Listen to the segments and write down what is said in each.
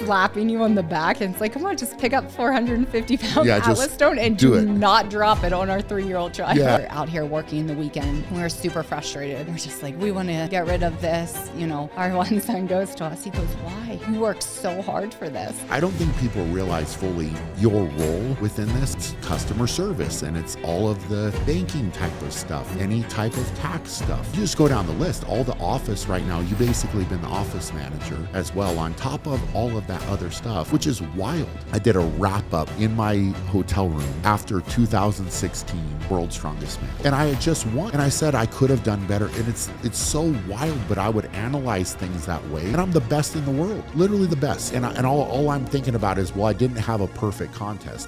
slapping you on the back. And it's like, come on, just pick up 450-pound Atlas stone and do not drop it on our 3-year-old child. Yeah. We're out here working the weekend. We're super frustrated. We're just like, we want to get rid of this. You know, our one son goes to us. He goes, why? You worked so hard for this. I don't think people realize fully your role within this. It's customer service, and it's all of the banking type of stuff, any type of tax stuff. You just go down the list. All the office right now, you basically been the office manager as well, on top of all of that other stuff, which is wild. I did a wrap up in my hotel room after 2016 World's Strongest Man, and I had just won, and I said I could have done better, and it's so wild, but I would analyze things that way, and I'm the best in the world, literally the best, and all I'm thinking about is, well, I didn't have a perfect contest.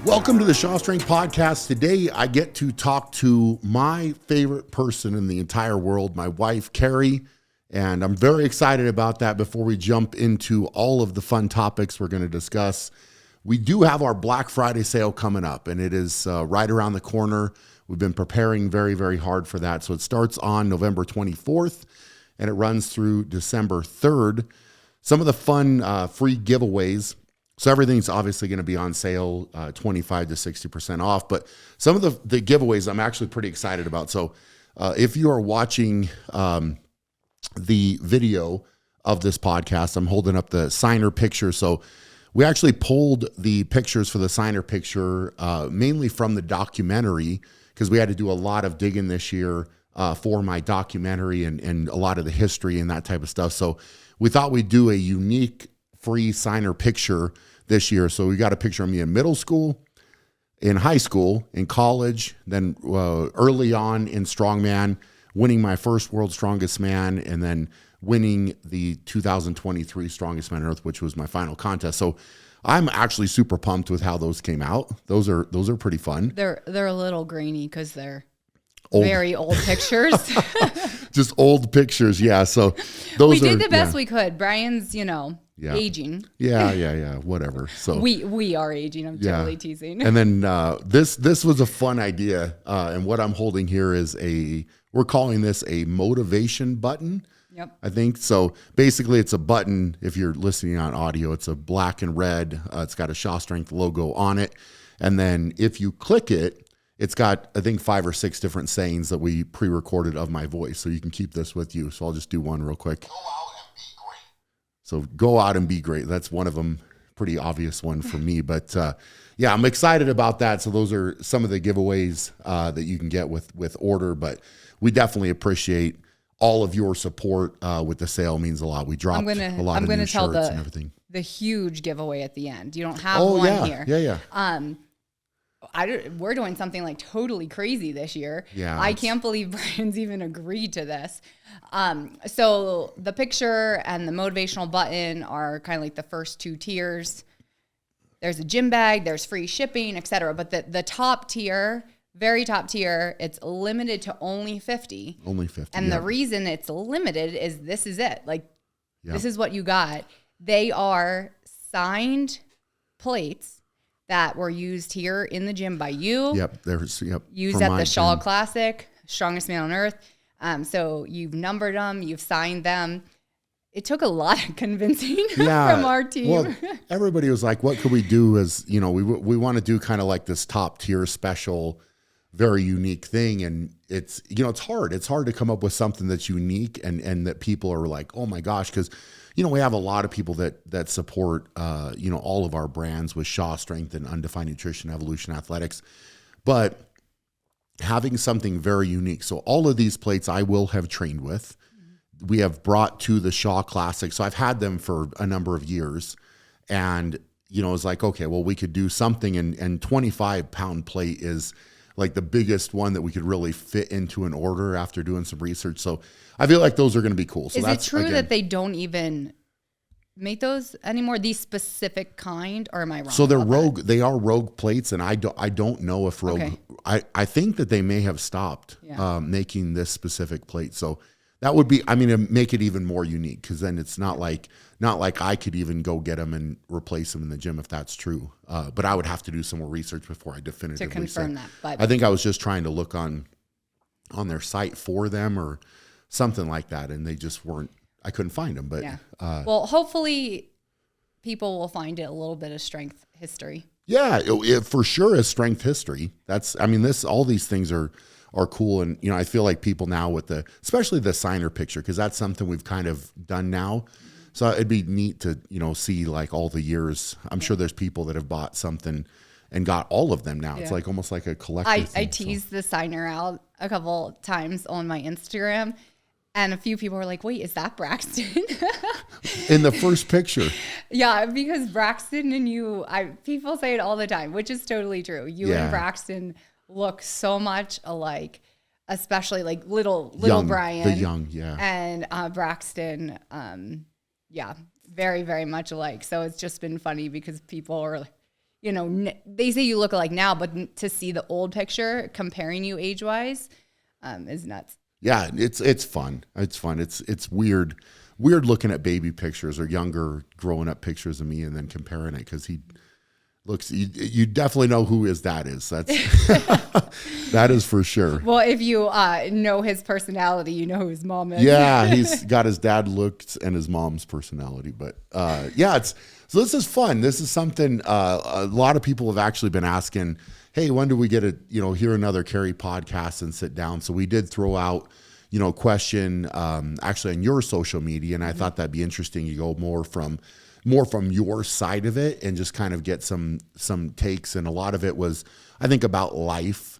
Welcome to the Shaw Strength Podcast. Today, I get to talk to my favorite person in the entire world, my wife, KERI, and I'm very excited about that. Before we jump into all of the fun topics we're going to discuss, we do have our Black Friday sale coming up, and it is right around the corner. We've been preparing very, very hard for that. So it starts on November 24th, and it runs through December 3rd. Some of the fun free giveaways. So everything's obviously going to be on sale, 25 to 60% off. But some of the giveaways I'm actually pretty excited about. So if you are watching the video of this podcast, I'm holding up the signer picture. So we actually pulled the pictures for the signer picture mainly from the documentary, because we had to do a lot of digging this year for my documentary and a lot of the history and that type of stuff. So we thought we'd do a unique free signer picture this year. So we got a picture of me in middle school, in high school, in college, then early on in strongman, winning my first World's Strongest Man, and then winning the 2023 Strongest Man on Earth, which was my final contest. So I'm actually super pumped with how those came out. Those are pretty fun. They're a little grainy because they're very old pictures. Just old pictures, yeah. So we did the best we could. Brian's, aging. Yeah, whatever. So we are aging. I'm totally teasing. And then this was a fun idea, and what I'm holding here is we're calling this a motivation button. Yep. I think so. Basically, it's a button. If you're listening on audio, it's a black and red. It's got a Shaw Strength logo on it, and then if you click it, it's got, I think, 5 or 6 different sayings that we pre-recorded of my voice. So you can keep this with you. So I'll just do one real quick. Go out and be great. So go out and be great. That's one of them. Pretty obvious one for me. But yeah, I'm excited about that. So those are some of the giveaways that you can get with order. But we definitely appreciate all of your support with the sale. It means a lot. We dropped a lot of new shirts and everything. The huge giveaway at the end. You don't have one here. Yeah. We're doing something like totally crazy this year. Yeah, I can't believe Brian's even agreed to this. So the picture and the motivational button are kind of like the first 2 tiers. There's a gym bag, there's free shipping, etc. But the top tier, very top tier, it's limited to only 50. Only 50. And the reason it's limited is this is it. This is what you got. They are signed plates that were used here in the gym by you. Used at the Shaw Classic, Strongest Man on Earth. So you've numbered them, you've signed them. It took a lot of convincing from our team. Well, everybody was like, what could we do as, we want to do kind of like this top tier special, very unique thing. And it's, it's hard. It's hard to come up with something that's unique and that people are like, oh my gosh, because we have a lot of people that support, all of our brands with Shaw Strength and Undefined Nutrition, Evolution Athletics, but having something very unique. So all of these plates I will have trained with. We have brought to the Shaw Classic. So I've had them for a number of years, and, it's like, okay, well, we could do something, and 25-pound plate is like the biggest one that we could really fit into an order after doing some research. So I feel like those are going to be cool. So is it true that they don't even make those anymore? These specific kind, or am I wrong? So they're Rogue. They are Rogue plates, and I don't know if Rogue. Okay. I think that they may have stopped making this specific plate. So That would be, I mean, it'd make it even more unique, because then it's not like I could even go get him and replace him in the gym if that's true. But I would have to do some more research before I definitively to confirm say. that. But I think I was just trying to look on their site for them or something like that, and they just weren't. I couldn't find them. But yeah. Well, hopefully, people will find it a little bit of strength history. Yeah, it for sure is strength history. All these things are cool. And, I feel like people now with especially the signer picture, because that's something we've kind of done now. So it'd be neat to, see like all the years. I'm sure there's people that have bought something and got all of them now. Yeah. It's like almost like a collector thing. I teased the signer out a couple times on my Instagram, and a few people were like, wait, is that Braxton? In the first picture. Yeah, because Braxton and people say it all the time, which is totally true. You and Braxton look so much alike, especially like little young, Brian. The young, yeah. And Braxton, very, very much alike. So it's just been funny because people are, they say you look alike now, but to see the old picture comparing you age-wise is nuts. Yeah, it's fun. It's fun. It's weird looking at baby pictures or younger growing up pictures of me and then comparing it, because he looks, you definitely know who his dad is. That's that is for sure. Well, if you know his personality, you know who his mom is. Yeah, he's got his dad looks and his mom's personality. But so this is fun. This is something a lot of people have actually been asking, hey, when do we get hear another KERI podcast and sit down? So we did throw out, question actually on your social media, and I thought that'd be interesting. You go more from your side of it and just kind of get some takes. And a lot of it was, I think, about life,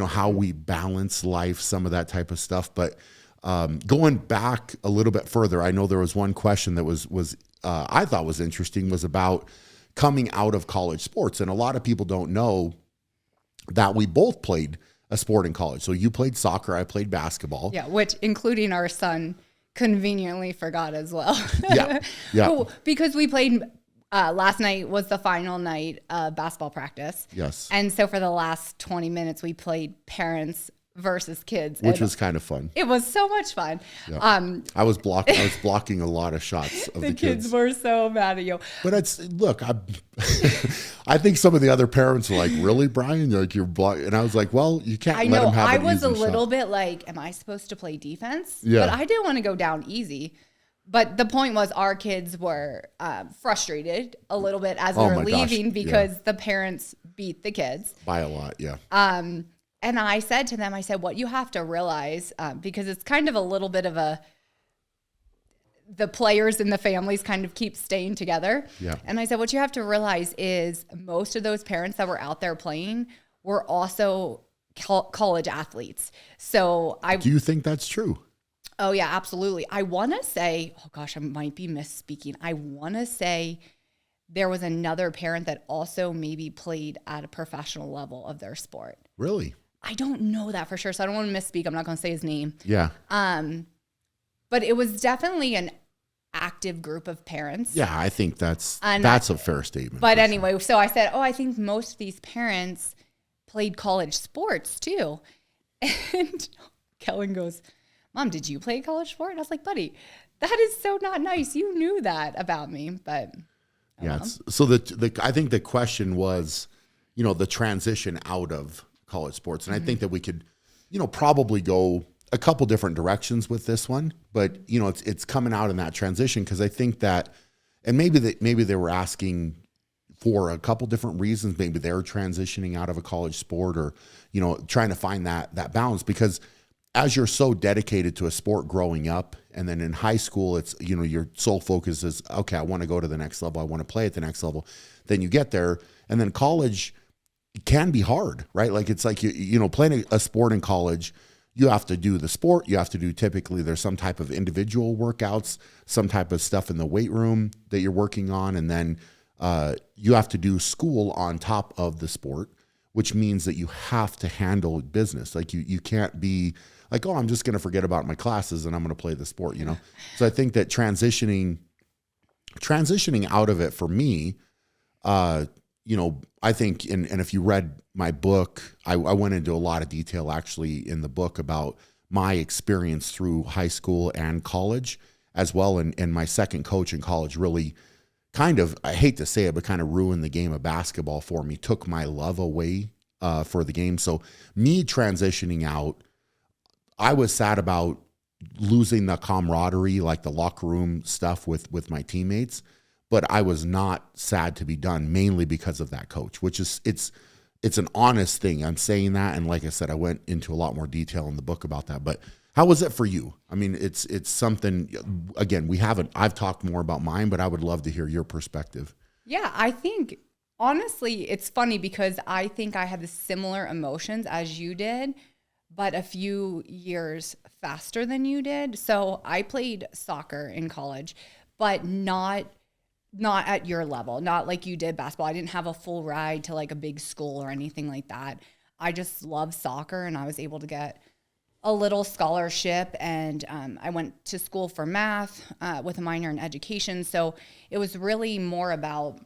how we balance life, some of that type of stuff. But going back a little bit further, I know there was one question that was I thought was interesting, was about coming out of college sports. And a lot of people don't know that we both played a sport in college. So you played soccer, I played basketball. Yeah, which including our son conveniently forgot as well. Yeah. Oh, because we played last night was the final night of basketball practice. Yes. And so for the last 20 minutes we played parents versus kids, which was kind of fun. It was so much fun. Yeah. I was blocking a lot, of shots of the kids. Kids were so mad at you. But I think some of the other parents were like, "Really, Brian? Like you're blocking?" And I was like, "Well, you can't let them have an easy shot." I was a little bit like, "Am I supposed to play defense?" Yeah. But I didn't want to go down easy. But the point was, our kids were frustrated a little bit as we were leaving because the parents beat the kids by a lot. Yeah. And I said to them, what you have to realize, because it's kind of a little bit of the players and the families kind of keep staying together. Yeah. And I said, what you have to realize is most of those parents that were out there playing were also college athletes. So do you think that's true? Oh yeah, absolutely. I want to say, oh gosh, I might be misspeaking. I want to say there was another parent that also maybe played at a professional level of their sport. Really? I don't know that for sure, so I don't want to misspeak. I'm not going to say his name. Yeah. But it was definitely an active group of parents. Yeah, I think that's a fair statement. But anyway, so I said, I think most of these parents played college sports too. And Kellen goes, Mom, did you play college sport? And I was like, buddy, that is so not nice. You knew that about me, but yeah. So I think the question was, the transition out of college sports. And I think that we could, probably go a couple different directions with this one, but it's coming out in that transition. Cause I think that, and maybe they were asking for a couple different reasons. Maybe they're transitioning out of a college sport or, trying to find that balance, because as you're so dedicated to a sport growing up, and then in high school, it's, your sole focus is, okay, I want to go to the next level. I want to play at the next level. Then you get there, and then college can be hard, right? Like it's like, playing a sport in college, you have to do the sport. You have to do, typically there's some type of individual workouts, some type of stuff in the weight room that you're working on. And then you have to do school on top of the sport, which means that you have to handle business. Like you can't be like, I'm just going to forget about my classes and I'm going to play the sport, So I think that transitioning out of it for me, I think, and if you read my book, I went into a lot of detail actually in the book about my experience through high school and college as well. And my second coach in college really kind of, I hate to say it, but kind of ruined the game of basketball for me, took my love away for the game. So me transitioning out, I was sad about losing the camaraderie, like the locker room stuff with my teammates, but I was not sad to be done, mainly because of that coach, which is, it's an honest thing. I'm saying that. And like I said, I went into a lot more detail in the book about that, but how was it for you? I mean, it's something, again, I've talked more about mine, but I would love to hear your perspective. Yeah, I think, honestly, it's funny because I think I had the similar emotions as you did, but a few years faster than you did. So I played soccer in college, but not at your level, not like you did basketball. I didn't have a full ride to like a big school or anything like that. I just loved soccer, and I was able to get a little scholarship, and I went to school for math with a minor in education. So it was really more about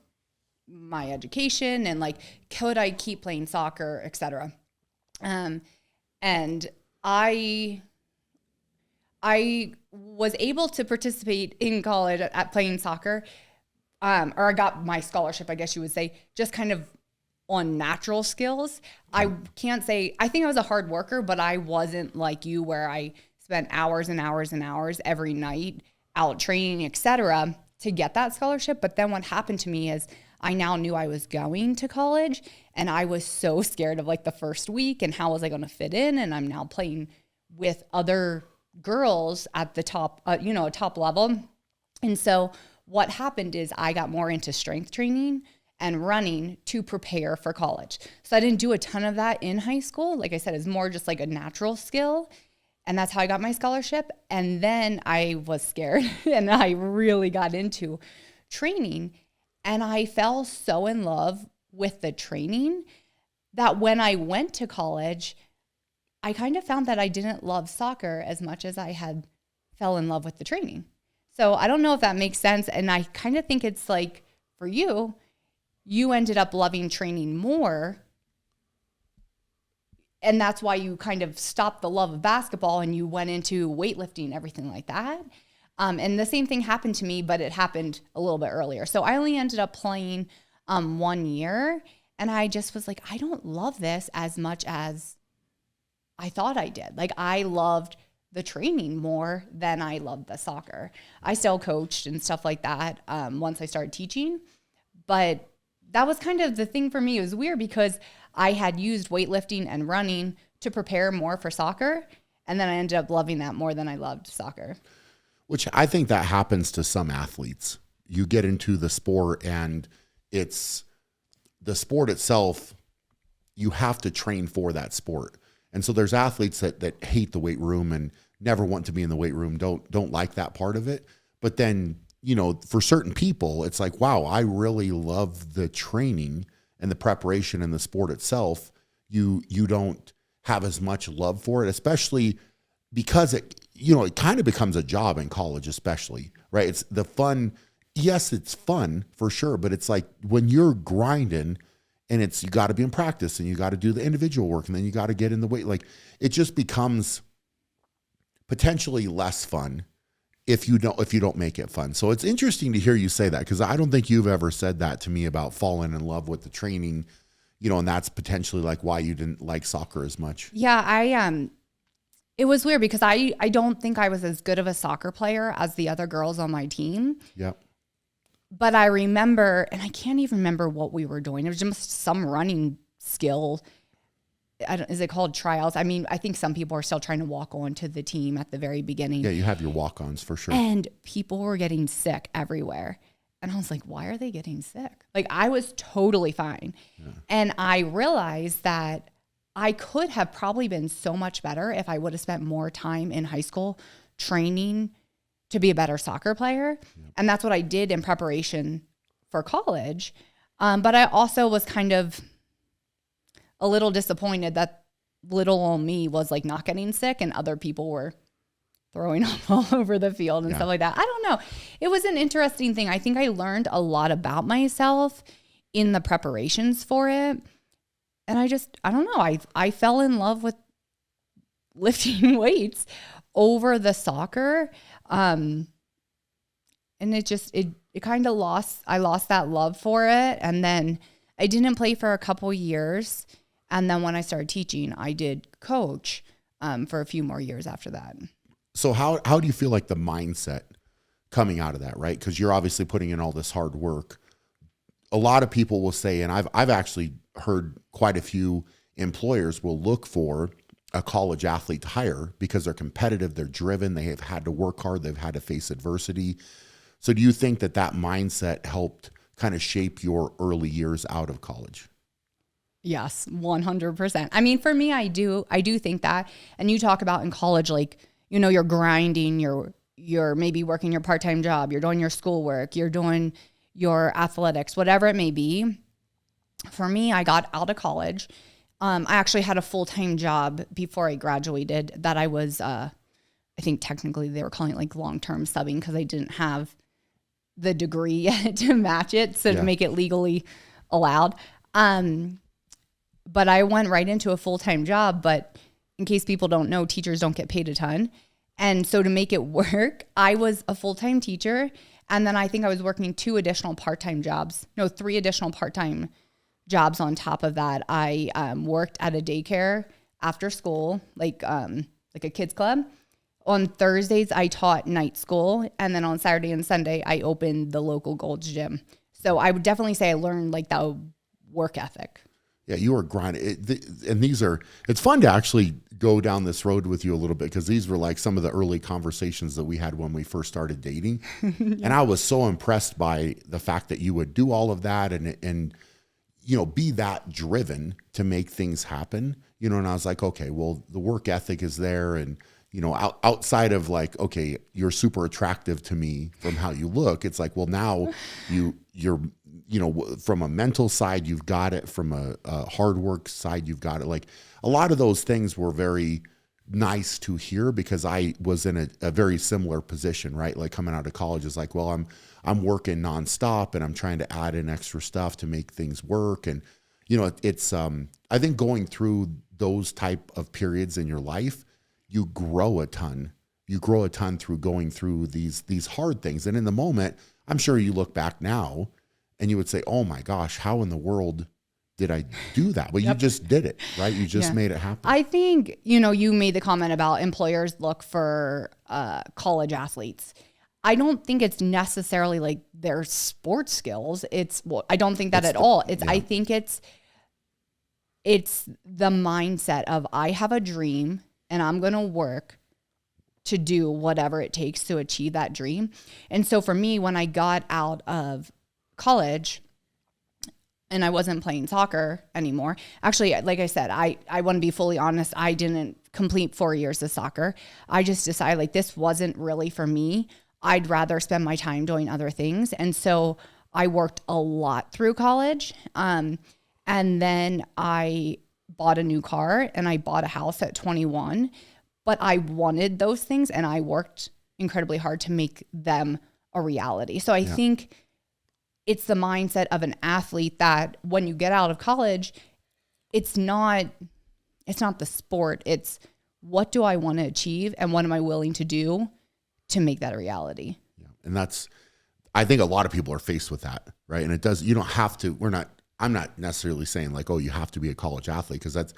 my education and like, could I keep playing soccer, et cetera. And I was able to participate in college at playing soccer, or I got my scholarship, I guess you would say, just kind of on natural skills. I can't say, I think I was a hard worker, but I wasn't like you where I spent hours and hours and hours every night out training, et cetera, to get that scholarship. But then what happened to me is I now knew I was going to college, and I was so scared of like the first week and how was I going to fit in. And I'm now playing with other girls at the top, top level. And so what happened is I got more into strength training and running to prepare for college. So I didn't do a ton of that in high school. Like I said, it's more just like a natural skill. And that's how I got my scholarship. And then I was scared and I really got into training. And I fell so in love with the training that when I went to college, I kind of found that I didn't love soccer as much as I had fell in love with the training. So I don't know if that makes sense. And I kind of think it's like for you, you ended up loving training more. And that's why you kind of stopped the love of basketball and you went into weightlifting, everything like that. And the same thing happened to me, but it happened a little bit earlier. So I only ended up playing 1 year. And I just was like, I don't love this as much as I thought I did. Like I loved the training more than I loved the soccer. I still coached and stuff like that once I started teaching. But that was kind of the thing for me. It was weird because I had used weightlifting and running to prepare more for soccer. And then I ended up loving that more than I loved soccer. Which I think that happens to some athletes. You get into the sport and it's the sport itself, you have to train for that sport. And so there's athletes that hate the weight room and never want to be in the weight room, don't like that part of it. But then, for certain people, it's like, wow, I really love the training and the preparation and the sport itself. You don't have as much love for it, especially because it kind of becomes a job in college, especially, right? It's the fun. Yes, it's fun for sure. But it's like when you're grinding and you got to be in practice and you got to do the individual work and then you got to get in the weight, like it just becomes potentially less fun if you don't make it fun. So it's interesting to hear you say that, because I don't think you've ever said that to me about falling in love with the training, and that's potentially like why you didn't like soccer as much. Yeah, it was weird because I don't think I was as good of a soccer player as the other girls on my team. Yep. But I remember, and I can't even remember what we were doing. It was just some running skill. Is it called trials? I mean, I think some people are still trying to walk on to the team at the very beginning. Yeah, you have your walk-ons for sure. And people were getting sick everywhere. And I was like, why are they getting sick? Like, I was totally fine. Yeah. And I realized that I could have probably been so much better if I would have spent more time in high school training to be a better soccer player. Yep. And that's what I did in preparation for college. But I also was kind of a little disappointed that little old me was like not getting sick and other people were throwing up all over the field and stuff like that. I don't know. It was an interesting thing. I think I learned a lot about myself in the preparations for it. And I don't know. I fell in love with lifting weights over the soccer. And it kind of I lost that love for it. And then I didn't play for a couple years. And then when I started teaching, I did coach for a few more years after that. So how do you feel like the mindset coming out of that, right? Because you're obviously putting in all this hard work. A lot of people will say, and I've actually heard quite a few employers will look for a college athlete to hire because they're competitive, they're driven, they have had to work hard, they've had to face adversity. So do you think that mindset helped kind of shape your early years out of college? Yes, 100%. I mean, for me, I do think that. And you talk about in college, like, you know, you're grinding, you're maybe working your part-time job, you're doing your schoolwork, you're doing your athletics, whatever it may be. For me, I got out of college. I actually had a full-time job before I graduated that I was, I think technically they were calling it like long-term subbing because I didn't have the degree yet to match it, so to make it legally allowed. But I went right into a full-time job, but in case people don't know, teachers don't get paid a ton. And so to make it work, I was a full-time teacher. And then I think I was working 3 additional part-time jobs on top of that. I worked at a daycare after school, like a kids club. On Thursdays, I taught night school. And then on Saturday and Sunday, I opened the local Gold's Gym. So I would definitely say I learned like that work ethic. Yeah, you were grinding. And it's fun to actually go down this road with you a little bit because these were like some of the early conversations that we had when we first started dating. And I was so impressed by the fact that you would do all of that and you know, be that driven to make things happen, you know, and I was like, okay, well, the work ethic is there. And, you know, outside of like, okay, you're super attractive to me from how you look. It's like, well, now you're, you know, from a mental side, you've got it. From a hard work side, you've got it. Like a lot of those things were very nice to hear because I was in a very similar position, right? Like coming out of college is like, well, I'm working nonstop and I'm trying to add in extra stuff to make things work. And, you know, it's, I think going through those type of periods in your life, you grow a ton. You grow a ton through going through these hard things. And in the moment, I'm sure you look back now and you would say, oh my gosh, how in the world did I do that? Well, you just did it, right? You just made it happen. I think, you know, you made the comment about employers look for college athletes. I don't think it's necessarily like their sports skills. I don't think that at all. I think it's the mindset of I have a dream and I'm going to work to do whatever it takes to achieve that dream. And so for me, when I got out of college and I wasn't playing soccer anymore, actually, like I said, I want to be fully honest, I didn't complete 4 years of soccer. I just decided like this wasn't really for me. I'd rather spend my time doing other things. And so I worked a lot through college. And then I bought a new car and I bought a house at 21. But I wanted those things and I worked incredibly hard to make them a reality. So I think it's the mindset of an athlete that when you get out of college, it's not the sport. It's what do I want to achieve and what am I willing to do to make that a reality? Yeah. And I think a lot of people are faced with that, right? And you don't have to, I'm not necessarily saying like, oh, you have to be a college athlete because that's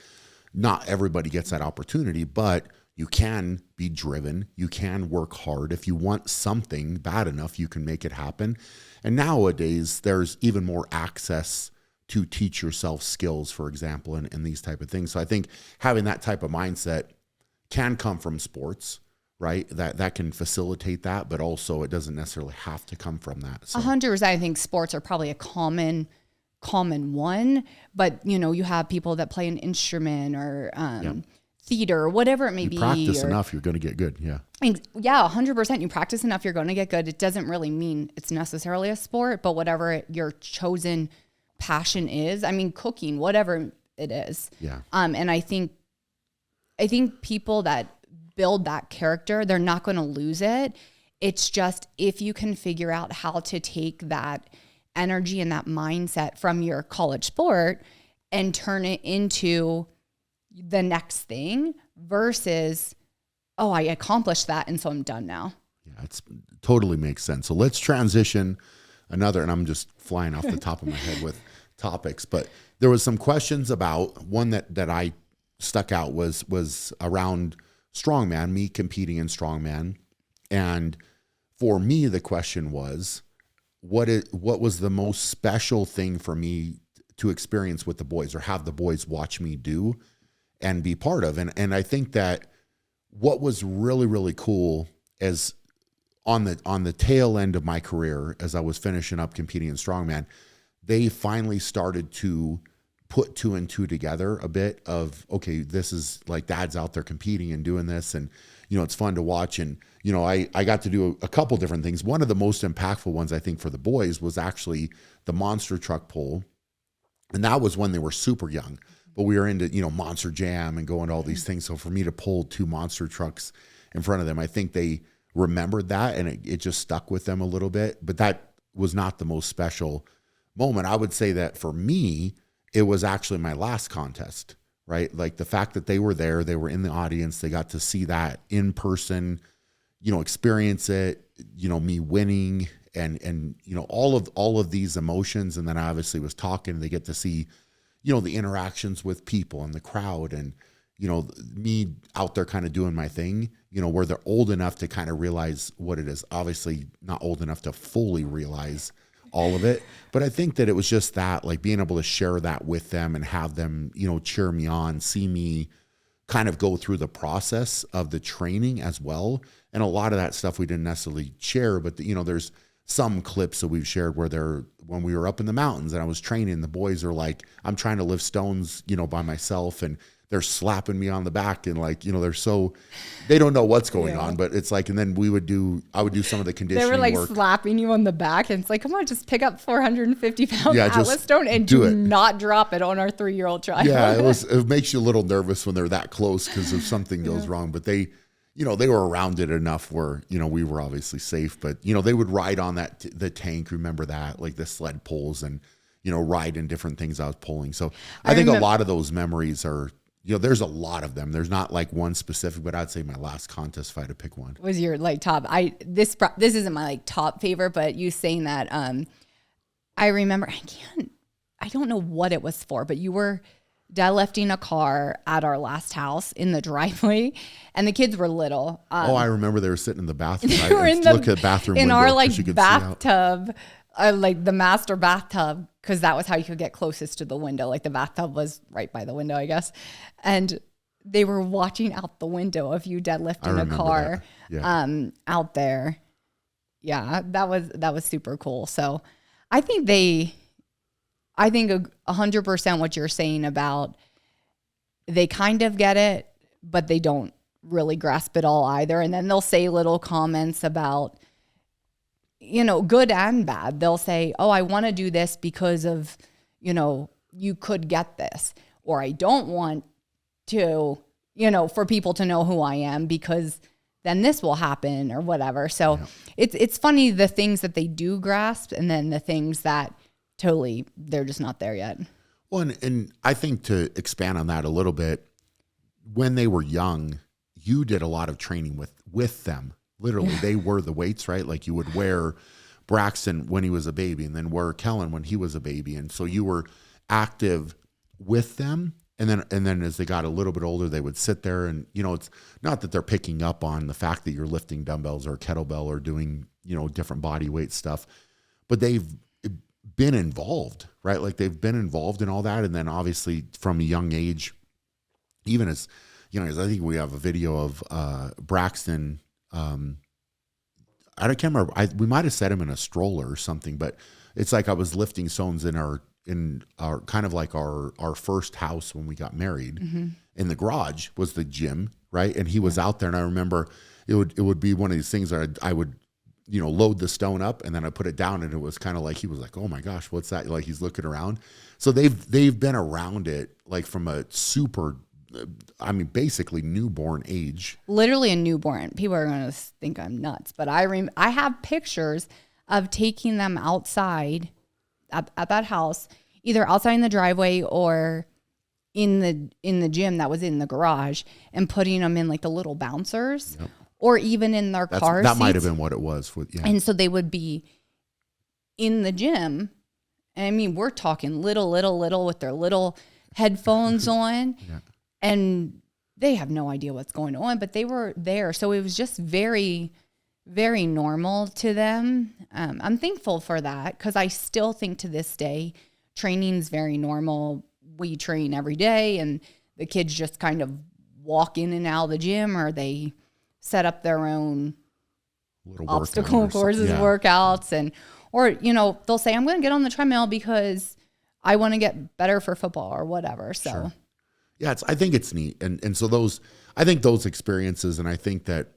not everybody gets that opportunity, but you can be driven. You can work hard. If you want something bad enough, you can make it happen. And nowadays, there's even more access to teach yourself skills, for example, and these type of things. So I think having that type of mindset can come from sports, right? That can facilitate that, but also it doesn't necessarily have to come from that. So. 100%. I think sports are probably a common one, but you know, you have people that play an instrument or theater or whatever it may be. Practice enough, you're going to get good. Yeah. Yeah, 100%. You practice enough, you're going to get good. It doesn't really mean it's necessarily a sport, but whatever your chosen passion is, I mean, cooking, whatever it is. Yeah. And I think people that build that character, they're not going to lose it. It's just if you can figure out how to take that energy and that mindset from your college sport and turn it into the next thing versus, oh, I accomplished that, and so I'm done now. Yeah, it totally makes sense. So let's transition another, and I'm just flying off the top of my head with topics, but there was some questions about one that I stuck out was around strongman, me competing in strongman. And for me, the question was, what was the most special thing for me to experience with the boys or have the boys watch me do and be part of? And I think that what was really, really cool as on the tail end of my career, as I was finishing up competing in strongman, they finally started to put 2 and 2 together a bit of, okay, this is like dad's out there competing and doing this. And, it's fun to watch. And, I got to do a couple different things. One of the most impactful ones, I think, for the boys was actually the monster truck pull. And that was when they were super young, but we were into, Monster Jam and going to all these things. So for me to pull 2 monster trucks in front of them, I think they remembered that, and it just stuck with them a little bit. But that was not the most special moment. I would say that for me, it was actually my last contest, right? Like the fact that they were there, they were in the audience, they got to see that in person, experience it, me winning and all of these emotions. And then I obviously was talking, they get to see, the interactions with people and the crowd and, me out there kind of doing my thing, where they're old enough to kind of realize what it is. Obviously not old enough to fully realize all of it. But I think that it was just that, like being able to share that with them and have them, cheer me on, see me kind of go through the process of the training as well. And a lot of that stuff we didn't necessarily share, but there's some clips that we've shared where when we were up in the mountains and I was training, the boys are like, I'm trying to lift stones, by myself, and they're slapping me on the back and like, they don't know what's going on, but it's like, and then I would do some of the conditioning work. They were like work. slapping you on the back and it's like, come on, just pick up 450 pound Atlas stone and do not drop it on our 3-year-old child. Yeah. It makes you a little nervous when they're that close because if something goes wrong, but they were around it enough where, we were obviously safe, but they would ride on the tank. Remember that, like the sled pulls and, ride in different things I was pulling. So I think a lot of those memories are, there's a lot of them. There's not like one specific, but I'd say my last contest, if I had to pick one, was your like top. This isn't my like top favorite, but you saying that, I remember, I don't know what it was for, but you were deadlifting a car at our last house in the driveway, and the kids were little. I remember they were sitting in the bathroom. They were look at the bathroom in our like bathtub, like the master bathtub, because that was how you could get closest to the window. Like the bathtub was right by the window, I guess. And they were watching out the window of you deadlifting a car out there. Yeah, that was super cool. So I think 100% what you're saying about they kind of get it, but they don't really grasp it all either. And then they'll say little comments about, good and bad. They'll say, oh, I want to do this because of, you could get this, or I don't want to, for people to know who I am because then this will happen or whatever. So it's funny, the things that they do grasp and then the things that totally, they're just not there yet. Well, and I think to expand on that a little bit, when they were young, you did a lot of training with them. Literally, they were the weights, right? Like you would wear Braxton when he was a baby and then wear Kellen when he was a baby. And so you were active with them. And then as they got a little bit older, they would sit there and, it's not that they're picking up on the fact that you're lifting dumbbells or kettlebell or doing, different body weight stuff, but they've been involved, right? Like they've been involved in all that. And then obviously from a young age, even as, as I think we have a video of Braxton, I can't remember. We might have set him in a stroller or something, but it's like I was lifting stones in our kind of like our first house when we got married. Mm-hmm. In the garage was the gym, right? And he was out there, and I remember it would be one of these things where I would load the stone up and then I put it down, and it was kind of like he was like, oh my gosh, what's that? Like he's looking around. So they've been around it like from a super, basically newborn age. Literally a newborn. People are going to think I'm nuts, but I have pictures of taking them outside at that house, either outside in the driveway or in the gym that was in the garage and putting them in like the little bouncers or even in their car seats. That might have been what it was. And so they would be in the gym. And I mean, we're talking little with their little headphones on and they have no idea what's going on, but they were there. So it was just very, very normal to them. I'm thankful for that because I still think to this day, training's very normal. We train every day and the kids just kind of walk in and out of the gym or they set up their own little obstacle courses, workouts, or they'll say, I'm going to get on the treadmill because I want to get better for football or whatever. So. Sure. Yeah, I think it's neat. And so I think those experiences, and I think that,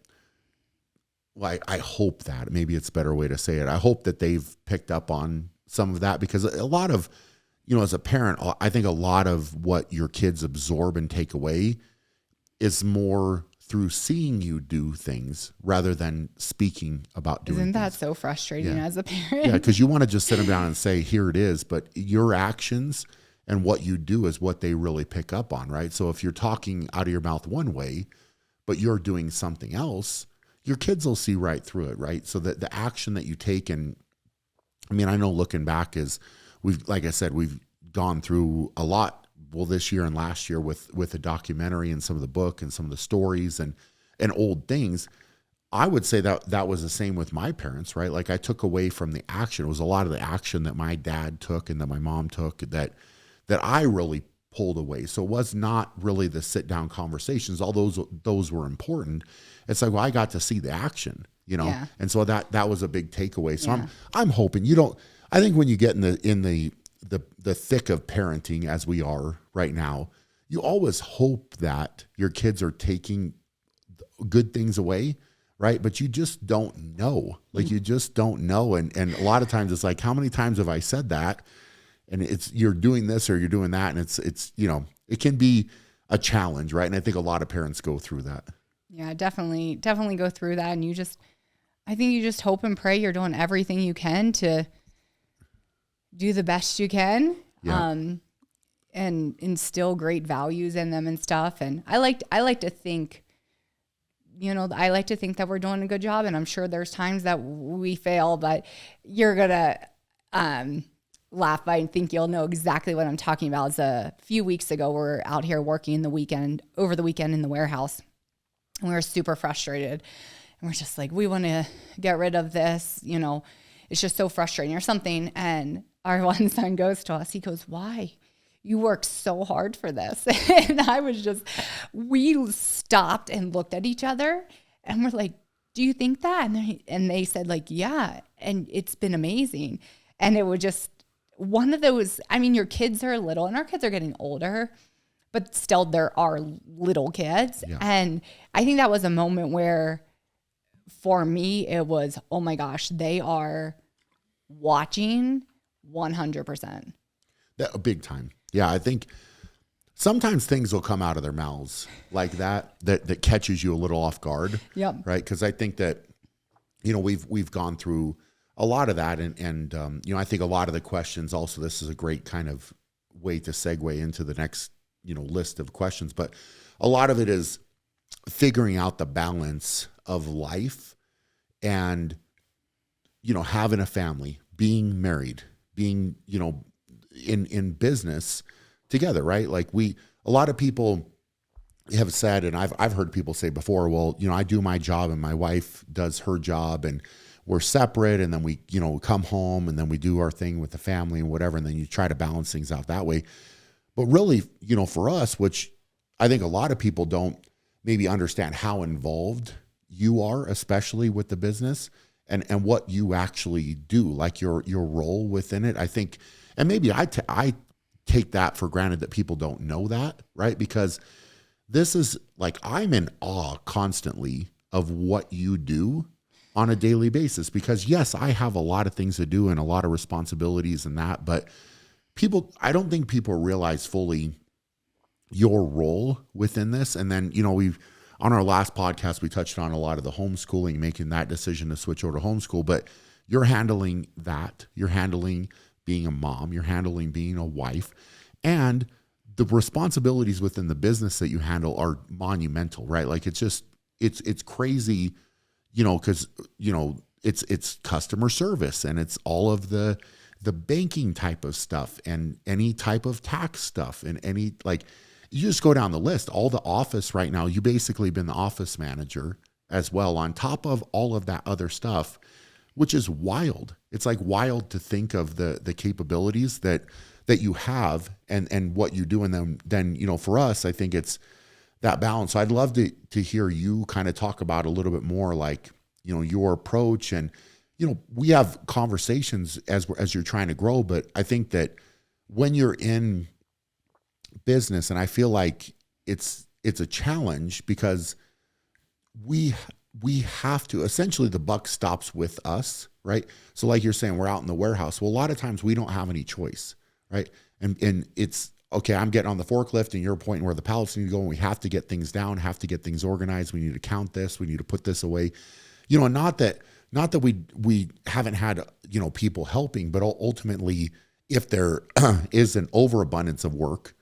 I hope that, maybe it's a better way to say it, I hope that they've picked up on some of that because a lot of, as a parent, I think a lot of what your kids absorb and take away is more through seeing you do things rather than speaking about doing Isn't that things. So frustrating as a parent? Yeah, because you want to just sit them down and say, here it is, but your actions and what you do is what they really pick up on, right? So if you're talking out of your mouth one way, but you're doing something else, your kids will see right through it, right? So that the action that you take, and I mean, I know looking back is like I said, we've gone through a lot, this year and last year with the documentary and some of the book and some of the stories and old things. I would say that was the same with my parents, right? Like I took away from the action. It was a lot of the action that my dad took and that my mom took that I really pulled away. So it was not really the sit down conversations. All those were important. It's like, well, I got to see the action, and so that was a big takeaway. So I'm hoping I think when you get in the thick of parenting as we are right now, you always hope that your kids are taking good things away, right? But you just don't know. Like you just don't know. And a lot of times it's like, how many times have I said that? And you're doing this or you're doing that. And it's it can be a challenge, right? And I think a lot of parents go through that. Yeah, definitely go through that. And I think you just hope and pray you're doing everything you can to do the best you can, and instill great values in them and stuff. And I like to think, that we're doing a good job. And I'm sure there's times that we fail, but you're gonna laugh. I think you'll know exactly what I'm talking about. It's a few weeks ago, we're out here working over the weekend in the warehouse, and we were super frustrated. And we're just like, we want to get rid of this. It's just so frustrating or something. And our one son goes to us. He goes, why? You worked so hard for this. And we stopped and looked at each other and we're like, do you think that? And they said like, yeah. And it's been amazing. And it was just one of those, I mean, your kids are little and our kids are getting older, but still there are little kids. Yeah. And I think that was a moment where for me, it was, oh my gosh, they are watching 100%. That big time. Yeah, I think sometimes things will come out of their mouths like that catches you a little off guard. Yep. Right? Because I think that, we've gone through a lot of that. And I think a lot of the questions also, this is a great kind of way to segue into the next, list of questions. But a lot of it is figuring out the balance of life and, having a family, being married, being, in business together, right? Like a lot of people have said, and I've heard people say before, well, I do my job and my wife does her job and we're separate. And then we, come home and then we do our thing with the family and whatever. And then you try to balance things out that way. But really, for us, which I think a lot of people don't maybe understand how involved you are, especially with the business and what you actually do, like your role within it. I think, and maybe I take that for granted that people don't know that, right? Because this is like, I'm in awe constantly of what you do on a daily basis, because yes, I have a lot of things to do and a lot of responsibilities and that, but I don't think people realize fully your role within this. And then, on our last podcast, we touched on a lot of the homeschooling, making that decision to switch over to homeschool, but you're handling that. You're handling being a mom. You're handling being a wife. And the responsibilities within the business that you handle are monumental, right? Like it's crazy, because, it's customer service and it's all of the banking type of stuff and any type of tax stuff and any, like, you just go down the list, all the office right now, you basically been the office manager as well on top of all of that other stuff, which is wild. It's like wild to think of the capabilities that you have and what you do. And then, for us, I think it's that balance. So I'd love to hear you kind of talk about a little bit more, like, your approach. And, we have conversations as you're trying to grow, but I think that when you're in business, and I feel like it's a challenge because we have to, essentially the buck stops with us, right? So like you're saying, we're out in the warehouse. Well, a lot of times we don't have any choice, right? And it's, okay, I'm getting on the forklift and you're pointing where the pallets need to go, and we have to get things down, have to get things organized. We need to count this. We need to put this away. Not that we haven't had, people helping, but ultimately if there is an overabundance of work,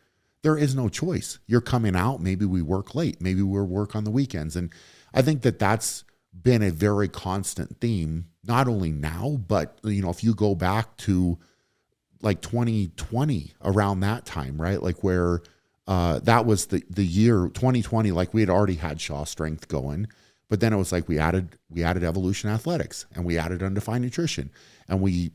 there is no choice. You're coming out. Maybe we work late. Maybe we work on the weekends. And I think that that's been a very constant theme, not only now, but, if you go back to like 2020, around that time, right? Like where that was the year 2020, like we had already had Shaw Strength going, but then it was like we added Evolution Athletics and we added Undefined Nutrition and we,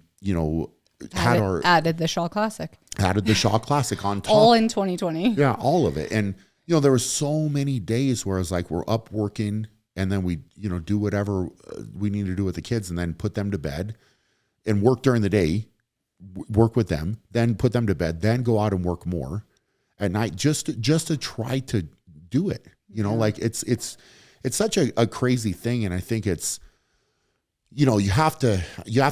added the Shaw Classic. Added the Shaw Classic on top. All in 2020. Yeah, all of it. And, there were so many days where it's like we're up working and then we, do whatever we need to do with the kids and then put them to bed and work during the day, work with them, then put them to bed, then go out and work more at night just to try to do it. Like it's such a crazy thing. And I think it's, you have to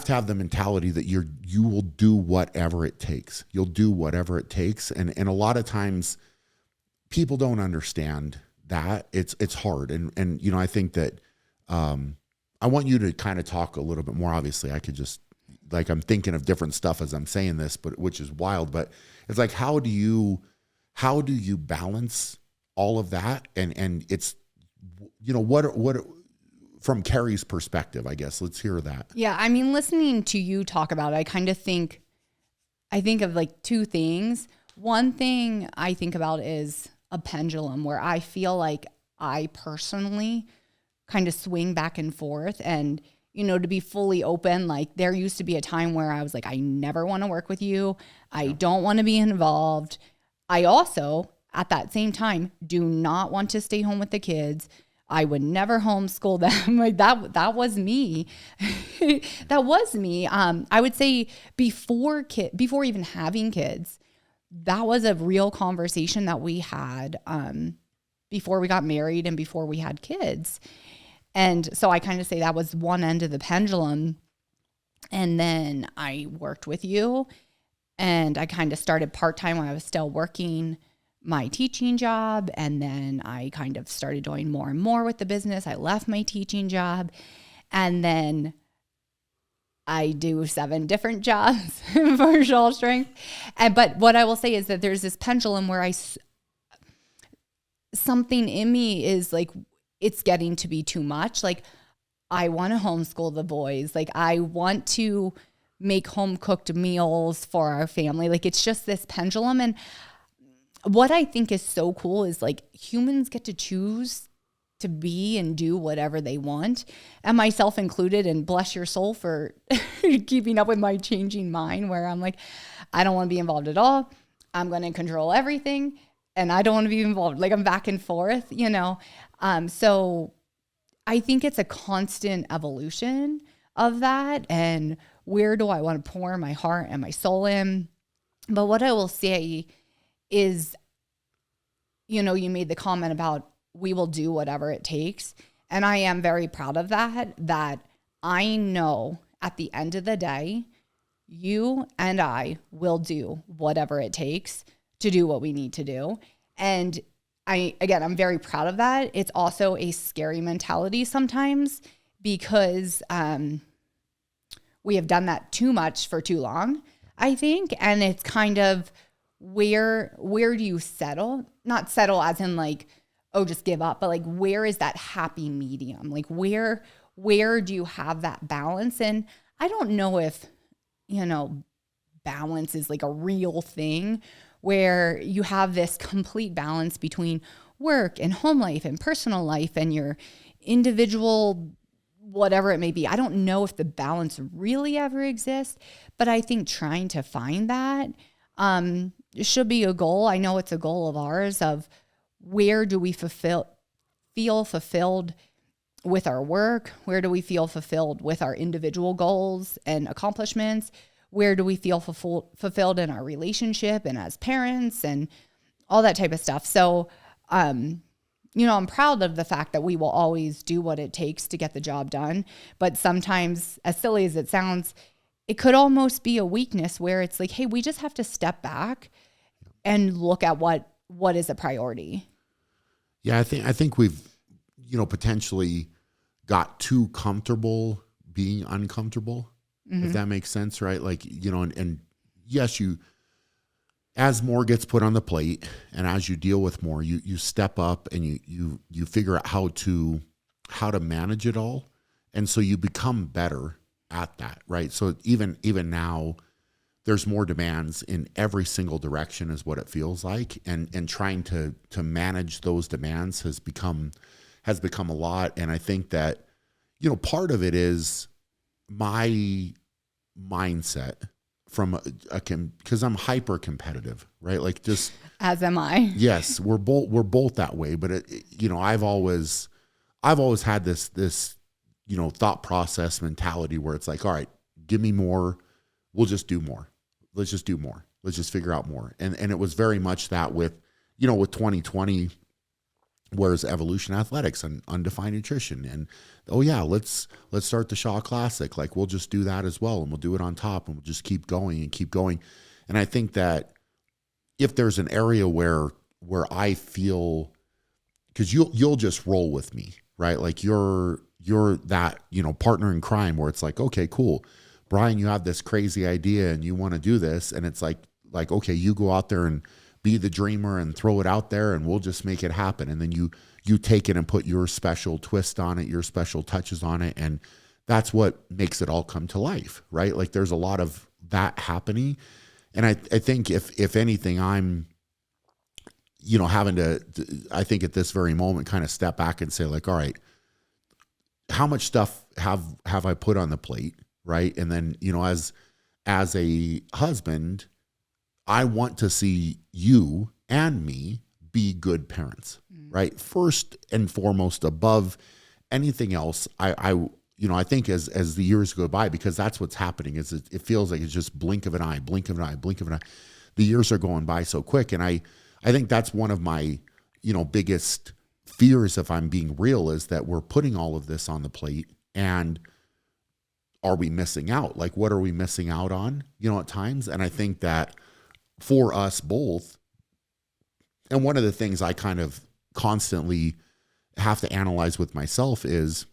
have the mentality that you will do whatever it takes. You'll do whatever it takes. And a lot of times people don't understand that. It's hard. And I think that I want you to kind of talk a little bit more. Obviously, I could just, like, I'm thinking of different stuff as I'm saying this, but which is wild. But it's like, how do you balance all of that? And it's, what from KERI's perspective, I guess, let's hear that. Yeah. I mean, listening to you talk about it, I kind of think of like two things. One thing I think about is a pendulum, where I feel like I personally kind of swing back and forth. And, to be fully open, like there used to be a time where I was like, I never want to work with you. I don't want to be involved. I also, at that same time, do not want to stay home with the kids. I would never homeschool them. Like that was me. That was me. I would say before even having kids, that was a real conversation that we had before we got married and before we had kids. And so I kind of say that was one end of the pendulum. And then I worked with you and I kind of started part-time when I was still working my teaching job. And then I kind of started doing more and more with the business. I left my teaching job and then I do 7 different jobs for Shaw Strength. But what I will say is that there's this pendulum where something in me is like, it's getting to be too much. Like I want to homeschool the boys. Like I want to make home cooked meals for our family. Like it's just this pendulum. And what I think is so cool is like humans get to choose to be and do whatever they want, and myself included, and bless your soul for keeping up with my changing mind where I'm like, I don't want to be involved at all. I'm going to control everything and I don't want to be involved. Like I'm back and forth, so I think it's a constant evolution of that. And where do I want to pour my heart and my soul in? But what I will say is, you made the comment about we will do whatever it takes. And I am very proud of that I know at the end of the day, you and I will do whatever it takes to do what we need to do. And I'm very proud of that. It's also a scary mentality sometimes because we have done that too much for too long, I think. And it's kind of, where do you settle? Not settle as in like, oh, just give up, but like, where is that happy medium? Like where do you have that balance? And I don't know if, balance is like a real thing where you have this complete balance between work and home life and personal life and your individual, whatever it may be. I don't know if the balance really ever exists, but I think trying to find that should be a goal. I know it's a goal of ours of where do we feel fulfilled with our work? Where do we feel fulfilled with our individual goals and accomplishments? Where do we feel fulfilled in our relationship and as parents and all that type of stuff? So, I'm proud of the fact that we will always do what it takes to get the job done. But sometimes, as silly as it sounds, it could almost be a weakness where it's like, hey, we just have to step back and look at what is a priority. Yeah, I think we've, potentially got too comfortable being uncomfortable, if that makes sense, right? Like, and yes, as more gets put on the plate and as you deal with more, you step up and you figure out how to manage it all. And so you become better at that, right? So even now, there's more demands in every single direction is what it feels like. And trying to manage those demands has become a lot. And I think that, part of it is my mindset from because I'm hyper competitive, right? Like just as am I. Yes, we're both that way. But I've always had this thought process mentality where it's like, all right, give me more, we'll just do more. Let's just do more. Let's just figure out more. And it was very much that with 2020. Whereas Evolution Athletics and Undefined Nutrition and, oh yeah, let's start the Shaw Classic. Like we'll just do that as well. And we'll do it on top and we'll just keep going and keep going. And I think that if there's an area where I feel, cause you'll just roll with me, right? Like you're that, partner in crime where it's like, okay, cool. Brian, you have this crazy idea and you want to do this. And it's like, okay, you go out there and be the dreamer and throw it out there and we'll just make it happen. And then you take it and put your special twist on it, your special touches on it. And that's what makes it all come to life, right? Like there's a lot of that happening. And I think if anything, I'm, having to, I think at this very moment, kind of step back and say like, all right, how much stuff have I put on the plate? Right. And then, as a husband, I want to see you and me be good parents, right? First and foremost, above anything else, I think as the years go by, because that's what's happening, is it feels like it's just blink of an eye. The years are going by so quick. And I think that's one of my, biggest fears, if I'm being real, is that we're putting all of this on the plate and are we missing out? Like, what are we missing out on, at times? And I think that for us both, and one of the things I kind of constantly have to analyze with myself is,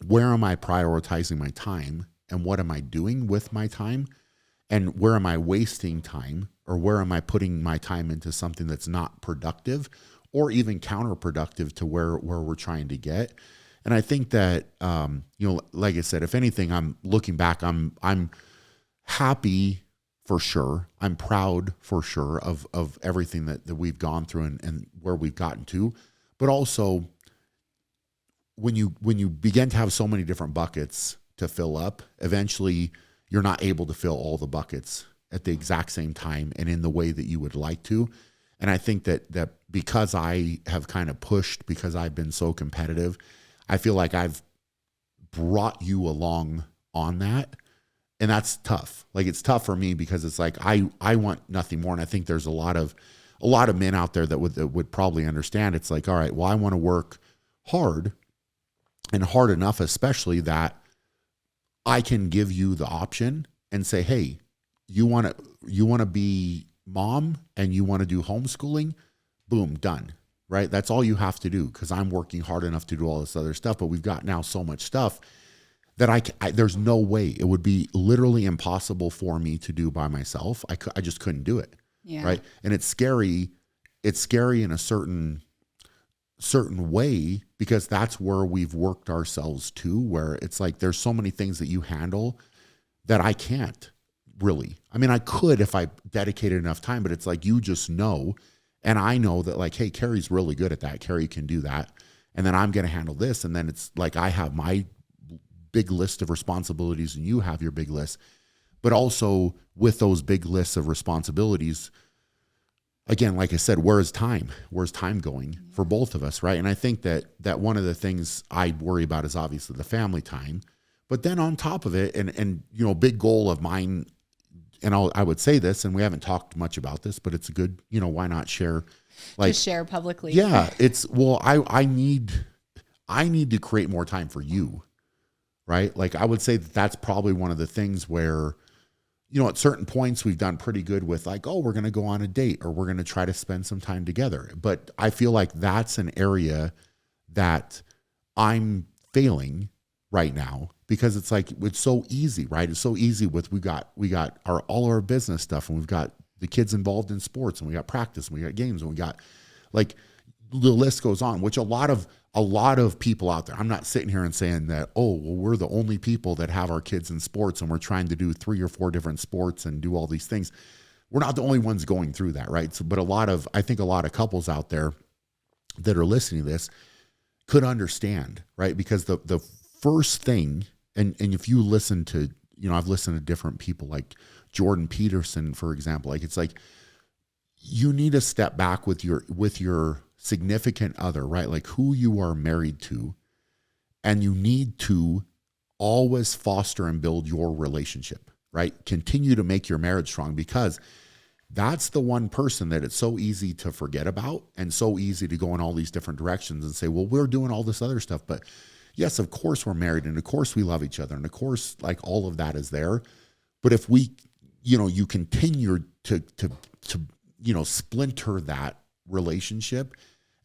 where am I prioritizing my time and what am I doing with my time? And where am I wasting time, or where am I putting my time into something that's not productive or even counterproductive to where we're trying to get? And I think that, like I said, if anything, I'm looking back, I'm happy for sure. I'm proud for sure of everything that we've gone through and where we've gotten to. But also, when you begin to have so many different buckets to fill up, eventually you're not able to fill all the buckets at the exact same time and in the way that you would like to. And I think that because I have kind of pushed, because I've been so competitive, I feel like I've brought you along on that. And that's tough. Like, it's tough for me because it's like, I want nothing more. And I think there's a lot of men out there that would probably understand. It's like, all right, well, I want to work hard, and hard enough, especially that I can give you the option and say, hey, you want to be mom and you want to do homeschooling, boom, done. Right? That's all you have to do, because I'm working hard enough to do all this other stuff. But we've got now so much stuff that there's no way, it would be literally impossible for me to do by myself. I just couldn't do it. Yeah. Right. And it's scary. It's scary in a certain way, because that's where we've worked ourselves to, where it's like, there's so many things that you handle that I can't really. I mean, I could if I dedicated enough time, but it's like, you just know. And I know that, like, hey, Keri's really good at that. Keri can do that. And then I'm going to handle this. And then it's like, I have my big list of responsibilities and you have your big list. But also with those big lists of responsibilities, again, like I said, where's time? Where's time going for both of us, right? And I think that one of the things I worry about is obviously the family time. But then on top of it, and you know, big goal of mine, and I would say this, and we haven't talked much about this, but it's a good, you know, why not share? Like, just share publicly. Yeah, it's, well, I need to create more time for you, right? Like, I would say that's probably one of the things where, you know, at certain points we've done pretty good with, like, oh, we're going to go on a date or we're going to try to spend some time together. But I feel like that's an area that I'm failing right now, because it's like, it's so easy, right? It's so easy with, we got all our business stuff, and we've got the kids involved in sports, and we got practice, and we got games, and we got, like, the list goes on, which a lot of people out there, I'm not sitting here and saying that, oh, well, we're the only people that have our kids in sports and we're trying to do 3 or 4 different sports and do all these things. We're not the only ones going through that, right? So, but I think a lot of couples out there that are listening to this could understand, right? Because the first thing, and if you listen to, you know, I've listened to different people like Jordan Peterson, for example, like, it's like, you need to step back with your significant other, right? Like, who you are married to, and you need to always foster and build your relationship, right? Continue to make your marriage strong, because that's the one person that it's so easy to forget about, and so easy to go in all these different directions and say, well, we're doing all this other stuff. But yes, of course we're married, and of course we love each other, and of course, like, all of that is there. But if we, you know, you continue to you know, splinter that relationship,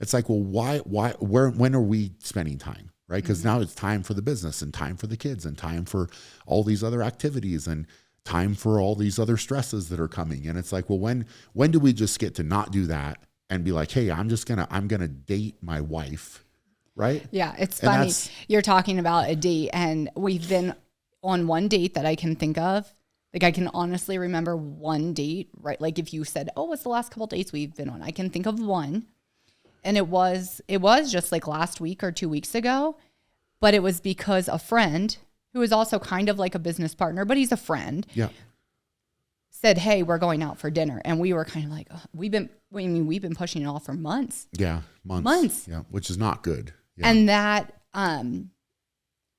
it's like, well, when are we spending time, right? Because now it's time for the business, and time for the kids, and time for all these other activities, and time for all these other stresses that are coming. And it's like, well, when do we just get to not do that and be like, hey, I'm gonna date my wife, right? Yeah, it's funny. You're talking about a date, and we've been on one date that I can think of. Like, I can honestly remember one date, right? Like, if you said, oh, what's the last couple of dates we've been on? I can think of one. And it was just like last week or 2 weeks ago, but it was because a friend who is also kind of like a business partner, but he's a friend, said, hey, we're going out for dinner. And we were kind of like, oh, we've been pushing it off for months. Yeah. Months. Yeah. Which is not good. Yeah. And that,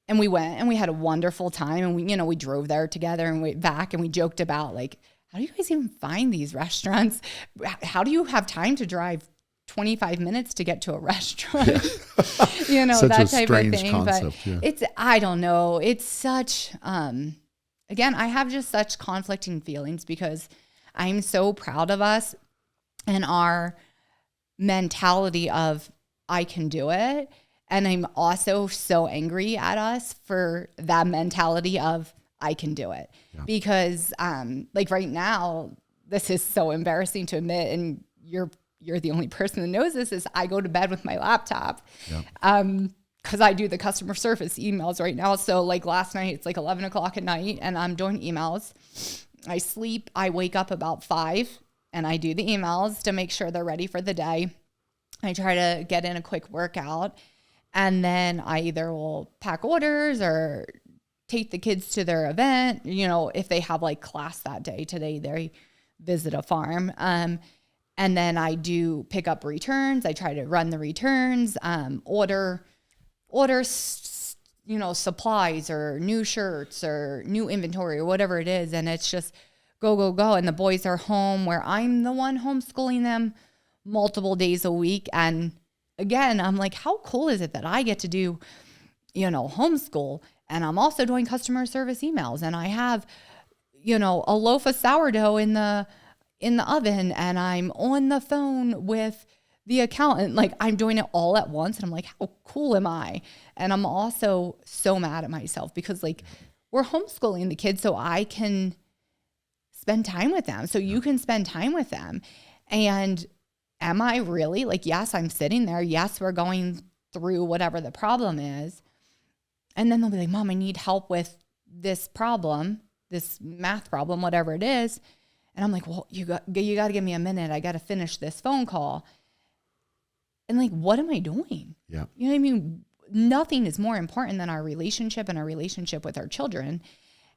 and we went and we had a wonderful time, and we drove there together and went back, and we joked about, like, how do you guys even find these restaurants? How do you have time to drive 25 minutes to get to a restaurant? You know, such that type of thing. Concept, but it's, I don't know. It's such, again, I have just such conflicting feelings, because I'm so proud of us and our mentality of, I can do it. And I'm also so angry at us for that mentality of, I can do it. Yeah. Because like, right now, this is so embarrassing to admit, and you're the only person that knows this, is I go to bed with my laptop. Yeah. Because I do the customer service emails right now. So, like, last night, it's like 11 o'clock at night, and I'm doing emails. I sleep. I wake up about 5, and I do the emails to make sure they're ready for the day. I try to get in a quick workout. And then I either will pack orders or take the kids to their event. You know, if they have like class that day, today they visit a farm. And then I do pick up returns. I try to run the returns, order, you know, supplies or new shirts or new inventory or whatever it is. And it's just go. And the boys are home, where I'm the one homeschooling them multiple days a week. And again, I'm like, how cool is it that I get to do, you know, homeschool, and I'm also doing customer service emails, and I have, you know, a loaf of sourdough in the oven, and I'm on the phone with the accountant. Like, I'm doing it all at once, and I'm like, how cool am I? And I'm also so mad at myself, because, like, we're homeschooling the kids so I can spend time with them so you can spend time with them. And am I really like, yes, I'm sitting there. Yes, we're going through whatever the problem is. And then they'll be like, Mom, I need help with this problem, this math problem, whatever it is. And I'm like, well, you got to give me a minute. I got to finish this phone call. And like, what am I doing? Yeah. You know what I mean? Nothing is more important than our relationship and our relationship with our children.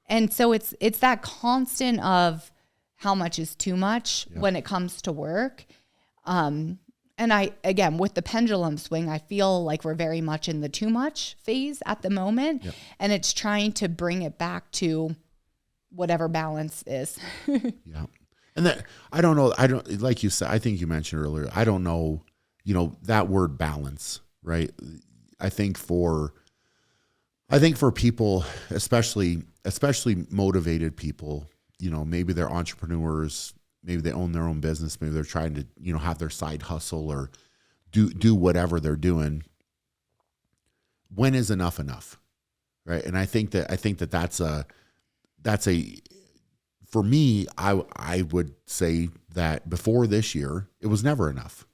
And so it's that constant of how much is too much when it comes to work. And again, with the pendulum swing, I feel like we're very much in the too much phase at the moment. Yep. And it's trying to bring it back to whatever balance is. Yeah. And that, I don't know. Like you said, I think you mentioned earlier, I don't know, that word balance, right? I think for people, especially motivated people, maybe they're entrepreneurs, maybe they own their own business. Maybe they're trying to, have their side hustle or do whatever they're doing. When is enough, right? And I think that that's for me, I would say that before this year, it was never enough,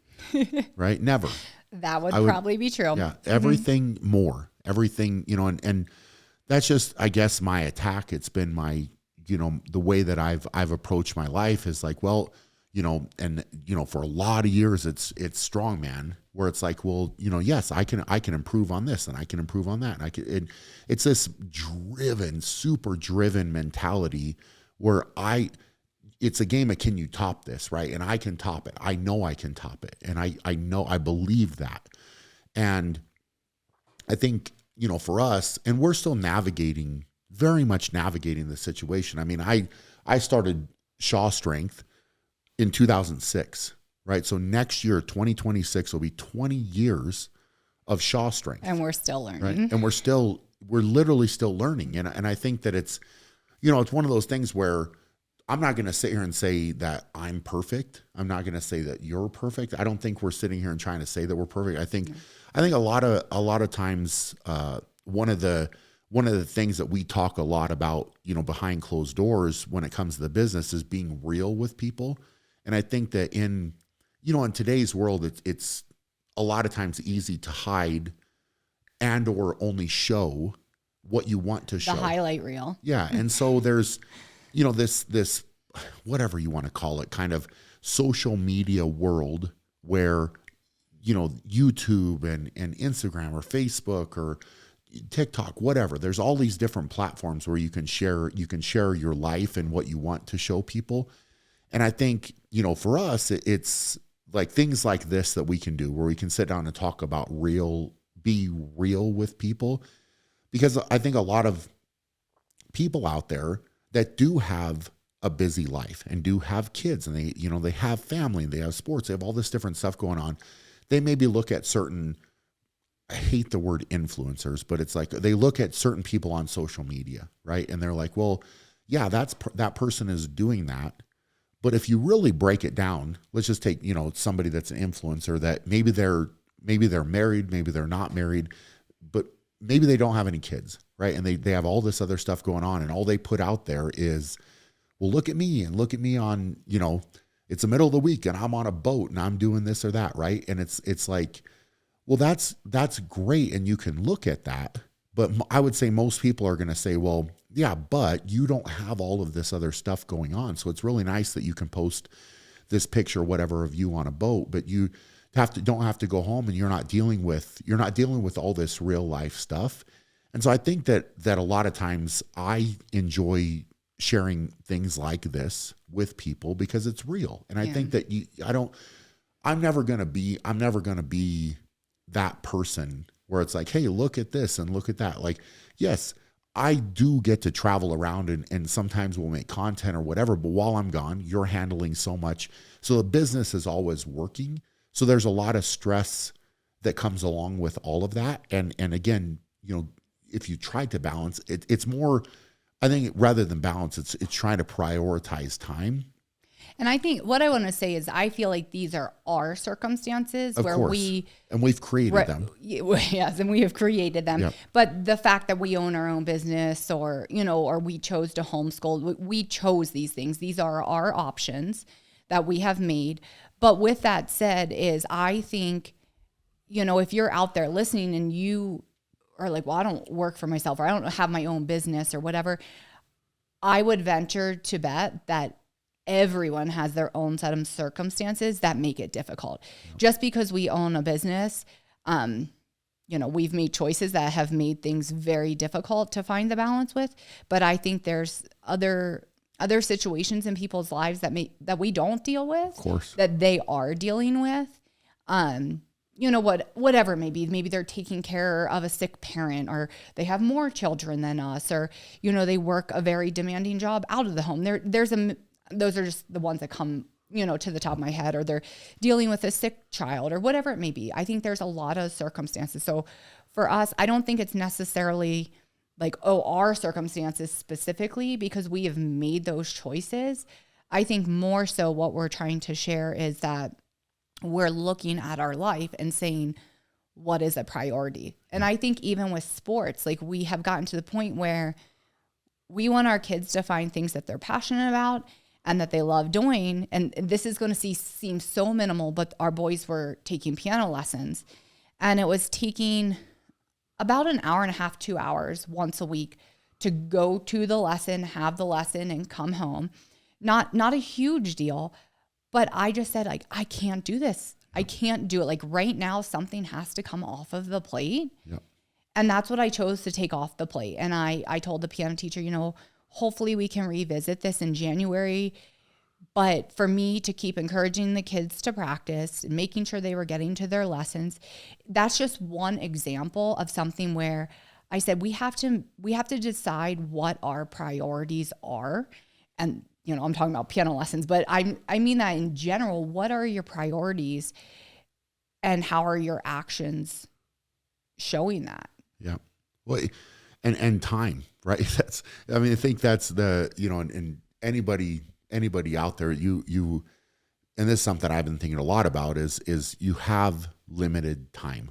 right? Never. That would probably be true. Yeah. Everything more, everything, and that's just, I guess, my attack. It's been my, the way that I've approached my life is like, well, for a lot of years, it's strongman, where it's like, well, yes, I can improve on this and I can improve on that. And it's this super driven mentality where it's a game of, can you top this? Right. And I can top it. I know I can top it. And I believe that. And I think, for us, and we're still very much navigating the situation. I mean, I started Shaw Strength in 2006, right? So next year, 2026 will be 20 years of Shaw Strength. And we're still learning. Right? And we're literally still learning. And I think that it's one of those things where I'm not going to sit here and say that I'm perfect. I'm not going to say that you're perfect. I don't think we're sitting here and trying to say that we're perfect. I think a lot of times, one of the things that we talk a lot about, behind closed doors when it comes to the business is being real with people. And I think that in today's world, it's a lot of times easy to hide and or only show what you want to show. The highlight reel. Yeah. And so there's, this, whatever you want to call it, kind of social media world where, YouTube and Instagram or Facebook or TikTok, whatever. There's all these different platforms where you can share your life and what you want to show people. And I think, for us, it's like things like this that we can do where we can sit down and talk about be real with people. Because I think a lot of people out there that do have a busy life and do have kids and they have family and they have sports, they have all this different stuff going on. They maybe look at certain, I hate the word influencers, but it's like they look at certain people on social media, right? And they're like, well, yeah, that person is doing that. But if you really break it down, let's just take, somebody that's an influencer that maybe they're married, maybe they're not married, but maybe they don't have any kids, right? And they have all this other stuff going on, and all they put out there is, well, look at me on, it's the middle of the week and I'm on a boat and I'm doing this or that, right? And it's like, well, that's great, and you can look at that, but I would say most people are going to say, well, yeah, but you don't have all of this other stuff going on. So it's really nice that you can post this picture, whatever, of you on a boat, but you don't have to go home and you're not dealing with all this real life stuff. And so I think that a lot of times I enjoy sharing things like this with people because it's real. And I think that I'm never going to be that person where it's like, hey, look at this and look at that. Like, yes, I do get to travel around and sometimes we'll make content or whatever, but while I'm gone, you're handling so much. So the business is always working. So there's a lot of stress that comes along with all of that. And again, if you try to balance it's more, I think rather than balance, it's trying to prioritize time. And I think what I want to say is I feel like these are our circumstances of where course. And we've created them. Yes, and we have created them. Yep. But the fact that we own our own business or, or we chose to homeschool, we chose these things. These are our options that we have made. But with that said is I think, if you're out there listening and you are like, well, I don't work for myself or I don't have my own business or whatever, I would venture to bet that everyone has their own set of circumstances that make it difficult. Yep. Just because we own a business, we've made choices that have made things very difficult to find the balance with. But I think there's other situations in people's lives that we don't deal with, of course, that they are dealing with. Whatever it may be. Maybe they're taking care of a sick parent or they have more children than us or, they work a very demanding job out of the home. Those are just the ones that come, to the top of my head, or they're dealing with a sick child or whatever it may be. I think there's a lot of circumstances. So for us, I don't think it's necessarily like, our circumstances specifically because we have made those choices. I think more so what we're trying to share is that we're looking at our life and saying, what is a priority? And I think even with sports, like we have gotten to the point where we want our kids to find things that they're passionate about and that they love doing. And this is going to seem so minimal, but our boys were taking piano lessons and it was taking about an hour and a half, 2 hours once a week to go to the lesson, have the lesson and come home. Not a huge deal. But I just said, like, I can't do this. I can't do it. Like right now, something has to come off of the plate. Yep. And that's what I chose to take off the plate. And I told the piano teacher, hopefully we can revisit this in January. But for me to keep encouraging the kids to practice and making sure they were getting to their lessons, that's just one example of something where I said, we have to decide what our priorities are. And I'm talking about piano lessons, but I mean that in general. What are your priorities and how are your actions showing that? Yeah. Well, and time, right? I think that's the, and anybody out there, you, and this is something I've been thinking a lot about is you have limited time,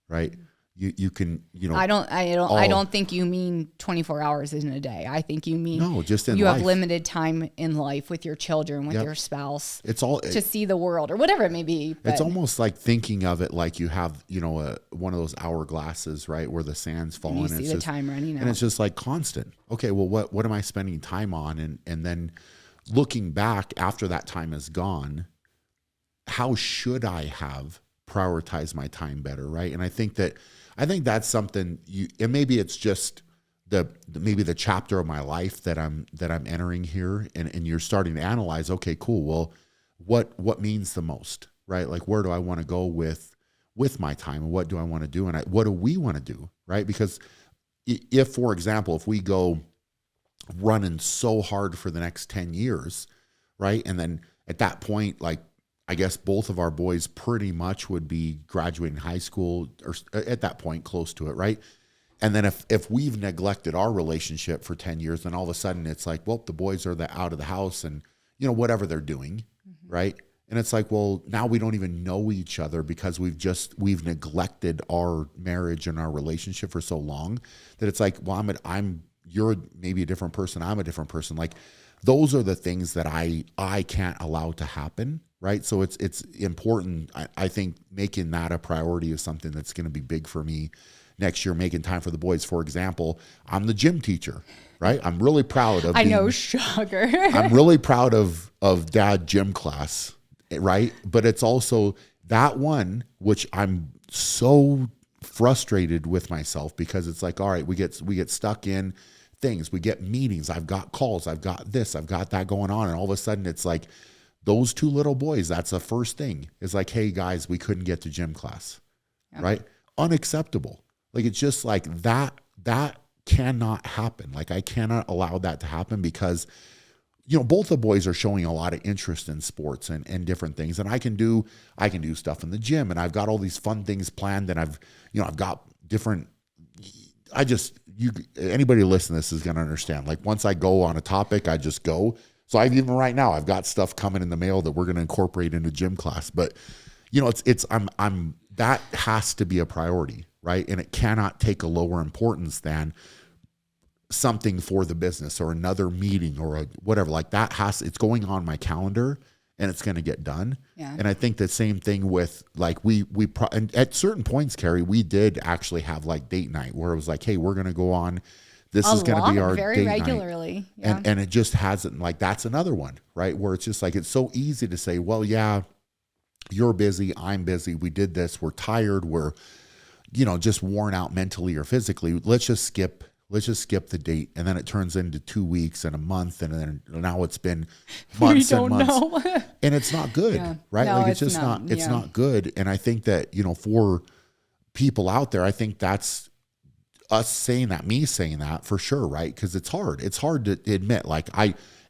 right? You can, I don't think you mean 24 hours in a day. I think you mean just in you life. Have limited time in life with your children, with your spouse. It's all to see the world or whatever it may be. But it's almost like thinking of it like you have, one of those hourglasses, right, where the sand's falling. And you see the time running out. And it's just like constant. Okay, well, what am I spending time on? And then looking back after that time is gone, how should I have prioritized my time better, right? And I think that's something and maybe it's just maybe the chapter of my life that I'm entering here, and you're starting to analyze, okay, cool. Well, what means the most, right? Like, where do I want to go with my time, and what do I want to do, and what do we want to do, right? Because if, for example, if we go running so hard for the next 10 years, right, and then at that point, like, I guess both of our boys pretty much would be graduating high school, or at that point close to it, right? And then if we've neglected our relationship for 10 years, then all of a sudden it's like, well, the boys are out of the house and, whatever they're doing, right? And it's like, well, now we don't even know each other because we've neglected our marriage and our relationship for so long that it's like, well, you're maybe a different person, I'm a different person. Like, those are the things that I can't allow to happen. Right. So it's important. I think making that a priority is something that's going to be big for me next year, making time for the boys. For example, I'm the gym teacher, right? I'm really proud of shocker. I'm really proud of dad gym class, right? But it's also that one, which I'm so frustrated with myself because it's like, all right, we get stuck in things, we get meetings, I've got calls, I've got this, I've got that going on. And all of a sudden it's like, those two little boys, that's the first thing. It's like, hey guys, we couldn't get to gym class, right? Unacceptable. Like, it's just like that cannot happen. Like, I cannot allow that to happen because, both the boys are showing a lot of interest in sports and different things. And I can do stuff in the gym, and I've got all these fun things planned, and I've got different, anybody listening to this is going to understand. Like, once I go on a topic, I just go. So even right now, I've got stuff coming in the mail that we're going to incorporate into gym class. But you know, that has to be a priority, right? And it cannot take a lower importance than something for the business or another meeting or whatever. Like that it's going on my calendar and it's going to get done. Yeah. And I think the same thing with like and at certain points, KERI, we did actually have like date night where it was like, hey, we're going to go on. This is going to be our very date regularly. night. Yeah. And it just hasn't, like, that's another one, right? Where it's just like, it's so easy to say, well, yeah, you're busy. I'm busy. We did this. We're tired. We're, you know, just worn out mentally or physically. Let's just skip the date. And then it turns into 2 weeks and a month. And then now it's been months and months. And it's not good, right? No, like it's just it's not good. And I think that, you know, for people out there, I think that's us saying that, me saying that for sure, right? Because it's hard. It's hard to admit. Like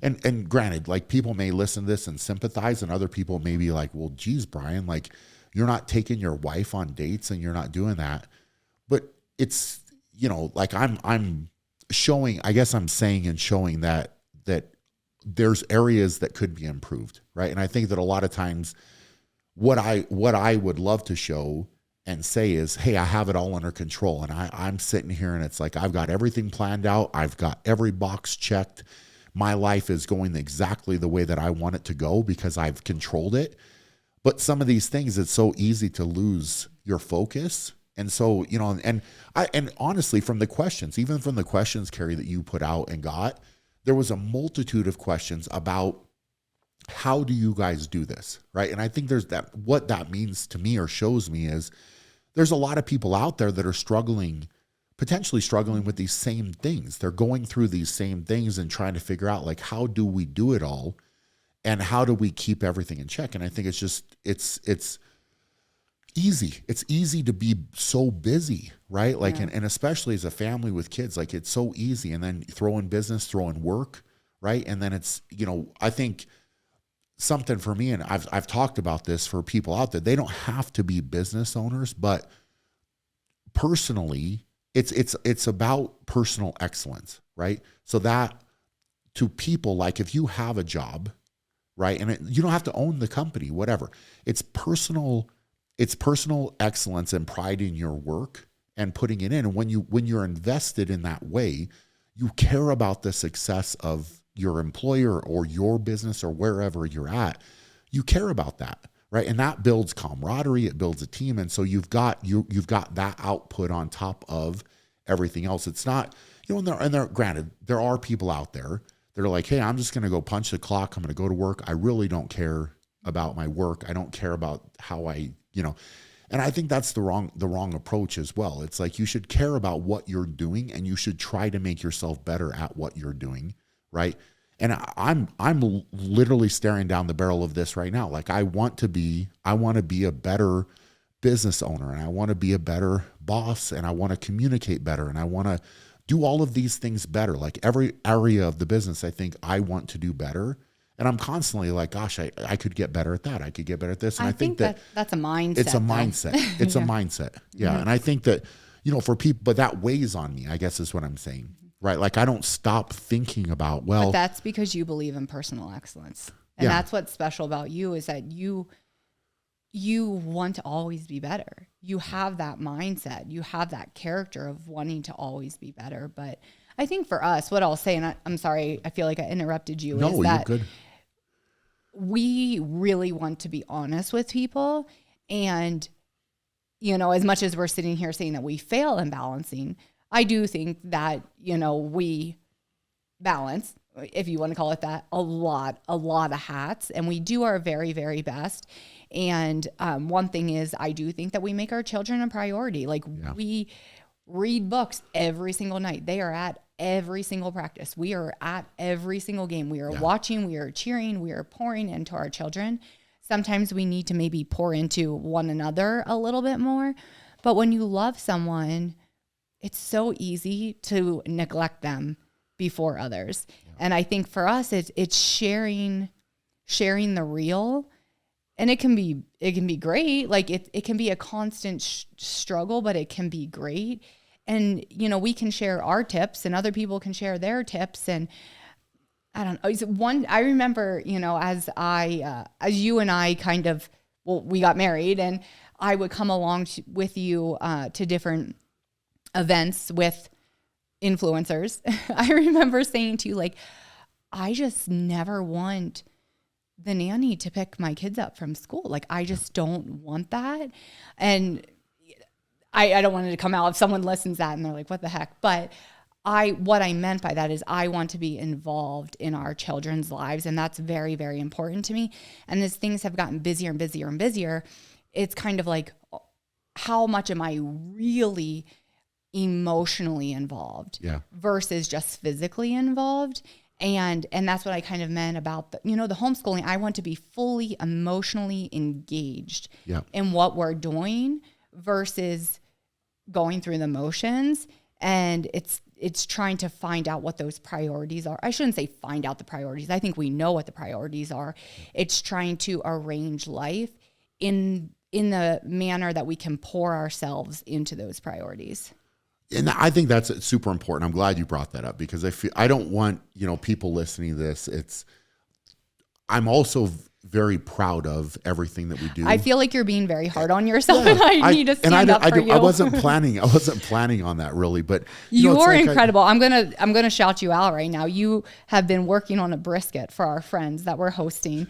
and granted, like people may listen to this and sympathize, and other people may be like, well, geez, Brian, like you're not taking your wife on dates and you're not doing that. But it's, you know, like I'm showing, I guess I'm saying and showing that there's areas that could be improved, right? And I think that a lot of times what I would love to show and say is, hey, I have it all under control. And I'm sitting here and it's like, I've got everything planned out. I've got every box checked. My life is going exactly the way that I want it to go because I've controlled it. But some of these things, it's so easy to lose your focus. And so, you know, and honestly, from the questions, even from the questions, KERI, that you put out and got, there was a multitude of questions about how do you guys do this, right? And I think there's that, what that means to me or shows me is there's a lot of people out there that are potentially struggling with these same things. They're going through these same things and trying to figure out, like, how do we do it all? And how do we keep everything in check? And I think it's just, it's easy. It's easy to be so busy, right? Like, and especially as a family with kids, like it's so easy. And then throw in business, throw in work, right? And then it's, you know, I think something for me, and I've talked about this for people out there, they don't have to be business owners, but personally, it's about personal excellence, right? So that to people, like if you have a job, right, and you don't have to own the company, whatever, it's personal excellence and pride in your work and putting it in. And when you're invested in that way, you care about the success of your employer or your business or wherever you're at. You care about that, right? And that builds camaraderie, it builds a team. And so you've got that output on top of everything else. It's not, you know, and granted, there are people out there that are like, hey, I'm just going to go punch the clock. I'm going to go to work. I really don't care about my work. I don't care about how I, you know, and I think that's the wrong approach as well. It's like you should care about what you're doing and you should try to make yourself better at what you're doing, right? And I'm literally staring down the barrel of this right now. Like I want to be a better business owner, and I want to be a better boss, and I want to communicate better, and I want to do all of these things better. Like every area of the business, I think I want to do better. And I'm constantly like, gosh, I could get better at that. I could get better at this. And I think that's a mindset. It's a mindset. It's a mindset. Yeah. Mm-hmm. And I think that, you know, for people, but that weighs on me, I guess is what I'm saying. Right. Like I don't stop thinking about, well, but that's because you believe in personal excellence. And that's what's special about you is that you want to always be better. You have that mindset. You have that character of wanting to always be better. But I think for us, what I'll say, and I'm sorry, I feel like I interrupted you. No, is that you're good. We really want to be honest with people. And, you know, as much as we're sitting here saying that we fail in balancing, I do think that, you know, we balance, if you want to call it that, a lot of hats, and we do our very, very best. And one thing is, I do think that we make our children a priority. Like we read books every single night. They are at every single practice. We are at every single game. We are watching, we are cheering, we are pouring into our children. Sometimes we need to maybe pour into one another a little bit more. But when you love someone, it's so easy to neglect them before others. Yeah. And I think for us, it's sharing the real, and it can be great. Like it can be a constant struggle, but it can be great. And, you know, we can share our tips and other people can share their tips. And I don't know. I remember, as you and I we got married, and I would come along with you to different events with influencers. I remember saying to you, like, I just never want the nanny to pick my kids up from school. Like, I just don't want that. And I don't want it to come out if someone listens to that and they're like, what the heck? But what I meant by that is I want to be involved in our children's lives. And that's very, very important to me. And as things have gotten busier and busier and busier, it's kind of like, how much am I really emotionally involved versus just physically involved? And that's what I kind of meant about the homeschooling. I want to be fully emotionally engaged in what we're doing versus going through the motions. And it's trying to find out what those priorities are. I shouldn't say find out the priorities. I think we know what the priorities are. It's trying to arrange life in the manner that we can pour ourselves into those priorities. And I think that's super important. I'm glad you brought that up because I don't want, people listening to this. I'm also very proud of everything that we do. I feel like you're being very hard on yourself, and I need to stand up for you. I wasn't planning on that really, but you're incredible. I'm gonna shout you out right now. You have been working on a brisket for our friends that we're hosting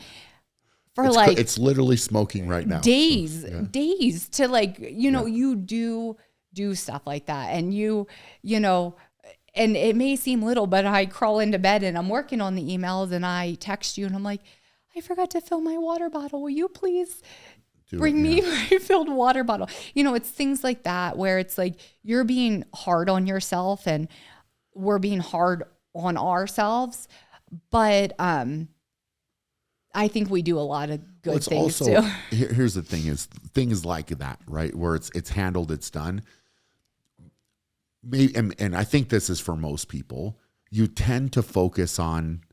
for it's literally smoking right now. Days to you do stuff like that, and and it may seem little, but I crawl into bed and I'm working on the emails and I text you and I'm like, I forgot to fill my water bottle. Will you please bring me my filled water bottle? It's things like that where it's like you're being hard on yourself and we're being hard on ourselves. But I think we do a lot of good things too. Here's the thing is things like that, right? Where it's handled, it's done. Maybe, and I think this is for most people, you tend to focus on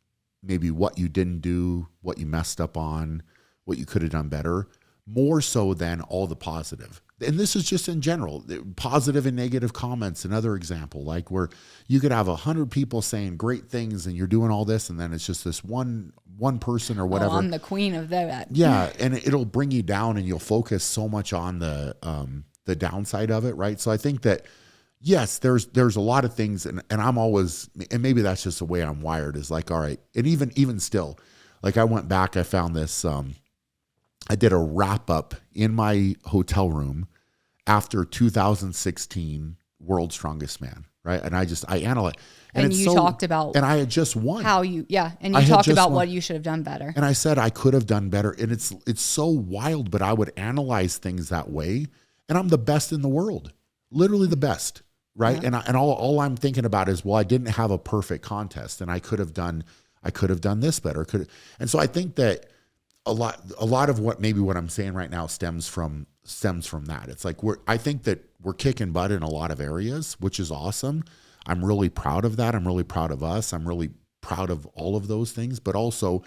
maybe what you didn't do, what you messed up on, what you could have done better, more so than all the positive. And this is just in general, positive and negative comments. Another example, like where you could have 100 people saying great things and you're doing all this, and then it's just this one person or whatever. Oh, I'm the queen of that. Yeah, and it'll bring you down, and you'll focus so much on the downside of it, right? So I think that yes, there's a lot of things, and I'm always, and maybe that's just the way I'm wired, is like, all right, and even still, like I went back, I found this, I did a wrap up in my hotel room after 2016 World's Strongest Man, right? And I analyzed. And you talked about, and I had just won. And you talked about what you should have done better. And I said I could have done better, and it's so wild, but I would analyze things that way, and I'm the best in the world, literally the best. Right. Yeah. And all I'm thinking about is, well, I didn't have a perfect contest and I could have done this better. And so I think that a lot of what I'm saying right now stems from that. It's like I think that we're kicking butt in a lot of areas, which is awesome. I'm really proud of that. I'm really proud of us. I'm really proud of all of those things, but also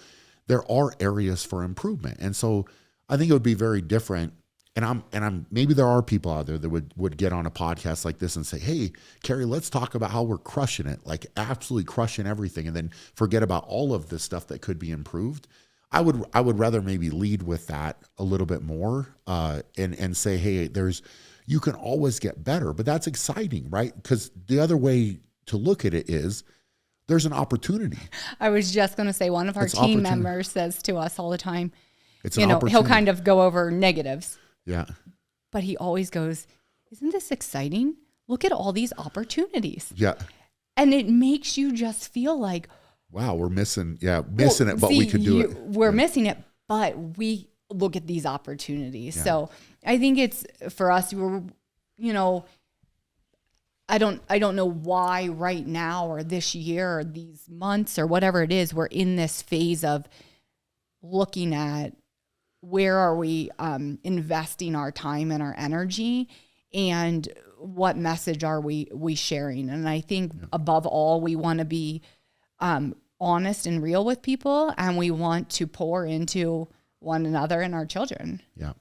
there are areas for improvement. And so I think it would be very different. And I'm maybe there are people out there that would get on a podcast like this and say, hey, KERI, let's talk about how we're crushing it, like absolutely crushing everything, and then forget about all of this stuff that could be improved. I would rather maybe lead with that a little bit more and say, hey, you can always get better, but that's exciting, right? Because the other way to look at it is there's an opportunity. I was just going to say, one of our team members says to us all the time, he'll kind of go over negatives. Yeah. But he always goes, isn't this exciting? Look at all these opportunities. Yeah. And it makes you just feel like, wow, we're missing it, but we could do it. We're missing it, but we look at these opportunities. Yeah. So I think it's for us, I don't know why right now or this year or these months or whatever it is, we're in this phase of looking at where are we investing our time and our energy, and what message are we sharing? And I think above all, we want to be honest and real with people, and we want to pour into one another and our children. Yeah.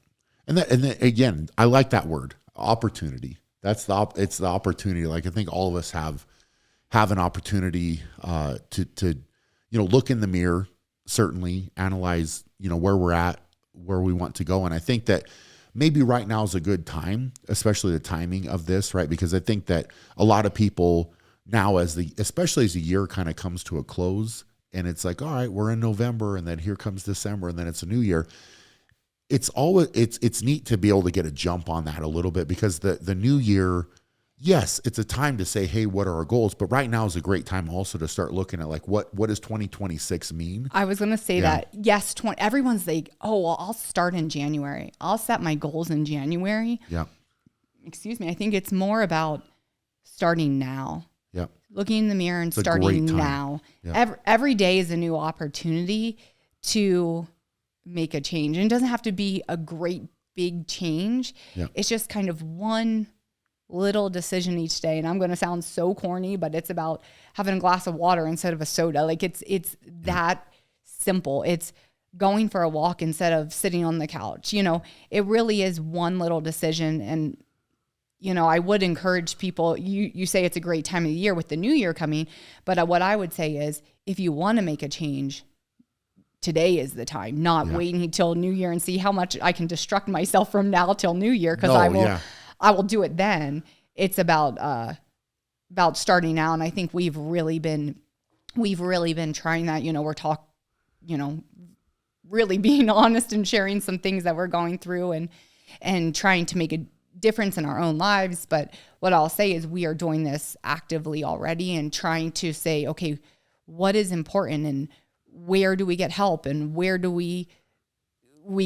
And then again, I like that word, opportunity. It's the opportunity. Like I think all of us have an opportunity to look in the mirror, certainly analyze, where we're at, where we want to go. And I think that maybe right now is a good time, especially the timing of this, right? Because I think that a lot of people now, especially as the year kind of comes to a close, and it's like, all right, we're in November, and then here comes December, and then it's a new year. It's neat to be able to get a jump on that a little bit, because the new year, yes, it's a time to say, hey, what are our goals? But right now is a great time also to start looking at like, what does 2026 mean? I was going to say that. Yes. Everyone's like, oh, well, I'll start in January. I'll set my goals in January. Yeah. Excuse me. I think it's more about starting now. Yeah. Looking in the mirror and starting now. Yeah. Every day is a new opportunity to make a change. And it doesn't have to be a great big change. Yeah. It's just kind of one little decision each day. And I'm going to sound so corny, but it's about having a glass of water instead of a soda. Like it's that simple. It's going for a walk instead of sitting on the couch. It really is one little decision. And, I would encourage people, you say it's a great time of the year with the new year coming, but what I would say is if you want to make a change, today is the time, not waiting until New Year and see how much I can destruct myself from now till New Year. Cause I will do it then. It's about starting now. And I think we've really been trying that, we're really being honest and sharing some things that we're going through and trying to make a difference in our own lives. But what I'll say is we are doing this actively already and trying to say, okay, what is important and where do we get help and where do we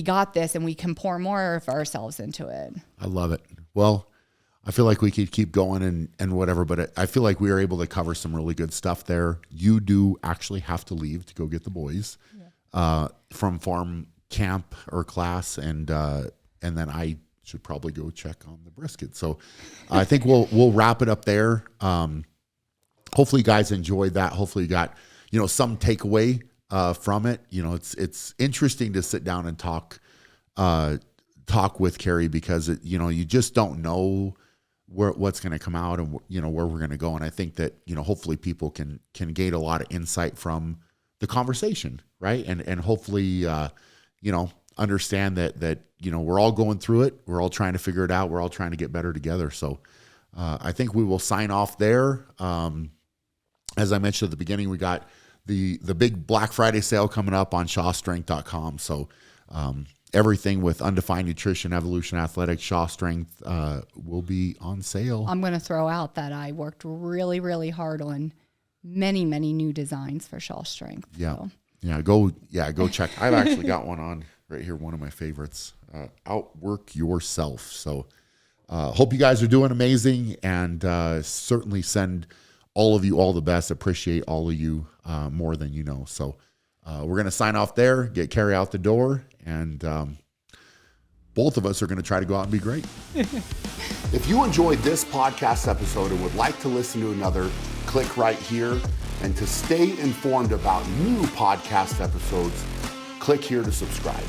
got this, and we can pour more of ourselves into it. I love it. Well, I feel like we could keep going and whatever, but I feel like we are able to cover some really good stuff there. You do actually have to leave to go get the boys from farm camp or class, and then I should probably go check on the brisket. So I think we'll wrap it up there. Hopefully you guys enjoyed that. Hopefully you got some takeaway from it. It's interesting to sit down and talk with KERI, because you just don't know what's going to come out and where we're going to go. And I think that hopefully people can gain a lot of insight from the conversation, right? And hopefully understand that we're all going through it. We're all trying to figure it out. We're all trying to get better together. So I think we will sign off there. As I mentioned at the beginning, we got the big Black Friday sale coming up on shawstrength.com. So everything with Undefined Nutrition, Evolution Athletics, Shaw Strength will be on sale. I'm going to throw out that I worked really, really hard on many, many new designs for Shaw Strength. Yeah. So. Go check. I've actually got one on right here. One of my favorites, Outwork Yourself. So hope you guys are doing amazing, and certainly send all of you all the best. Appreciate all of you more than you know. So we're going to sign off there, get KERI out the door, and both of us are going to try to go out and be great. If you enjoyed this podcast episode and would like to listen to another, click right here. And to stay informed about new podcast episodes, click here to subscribe.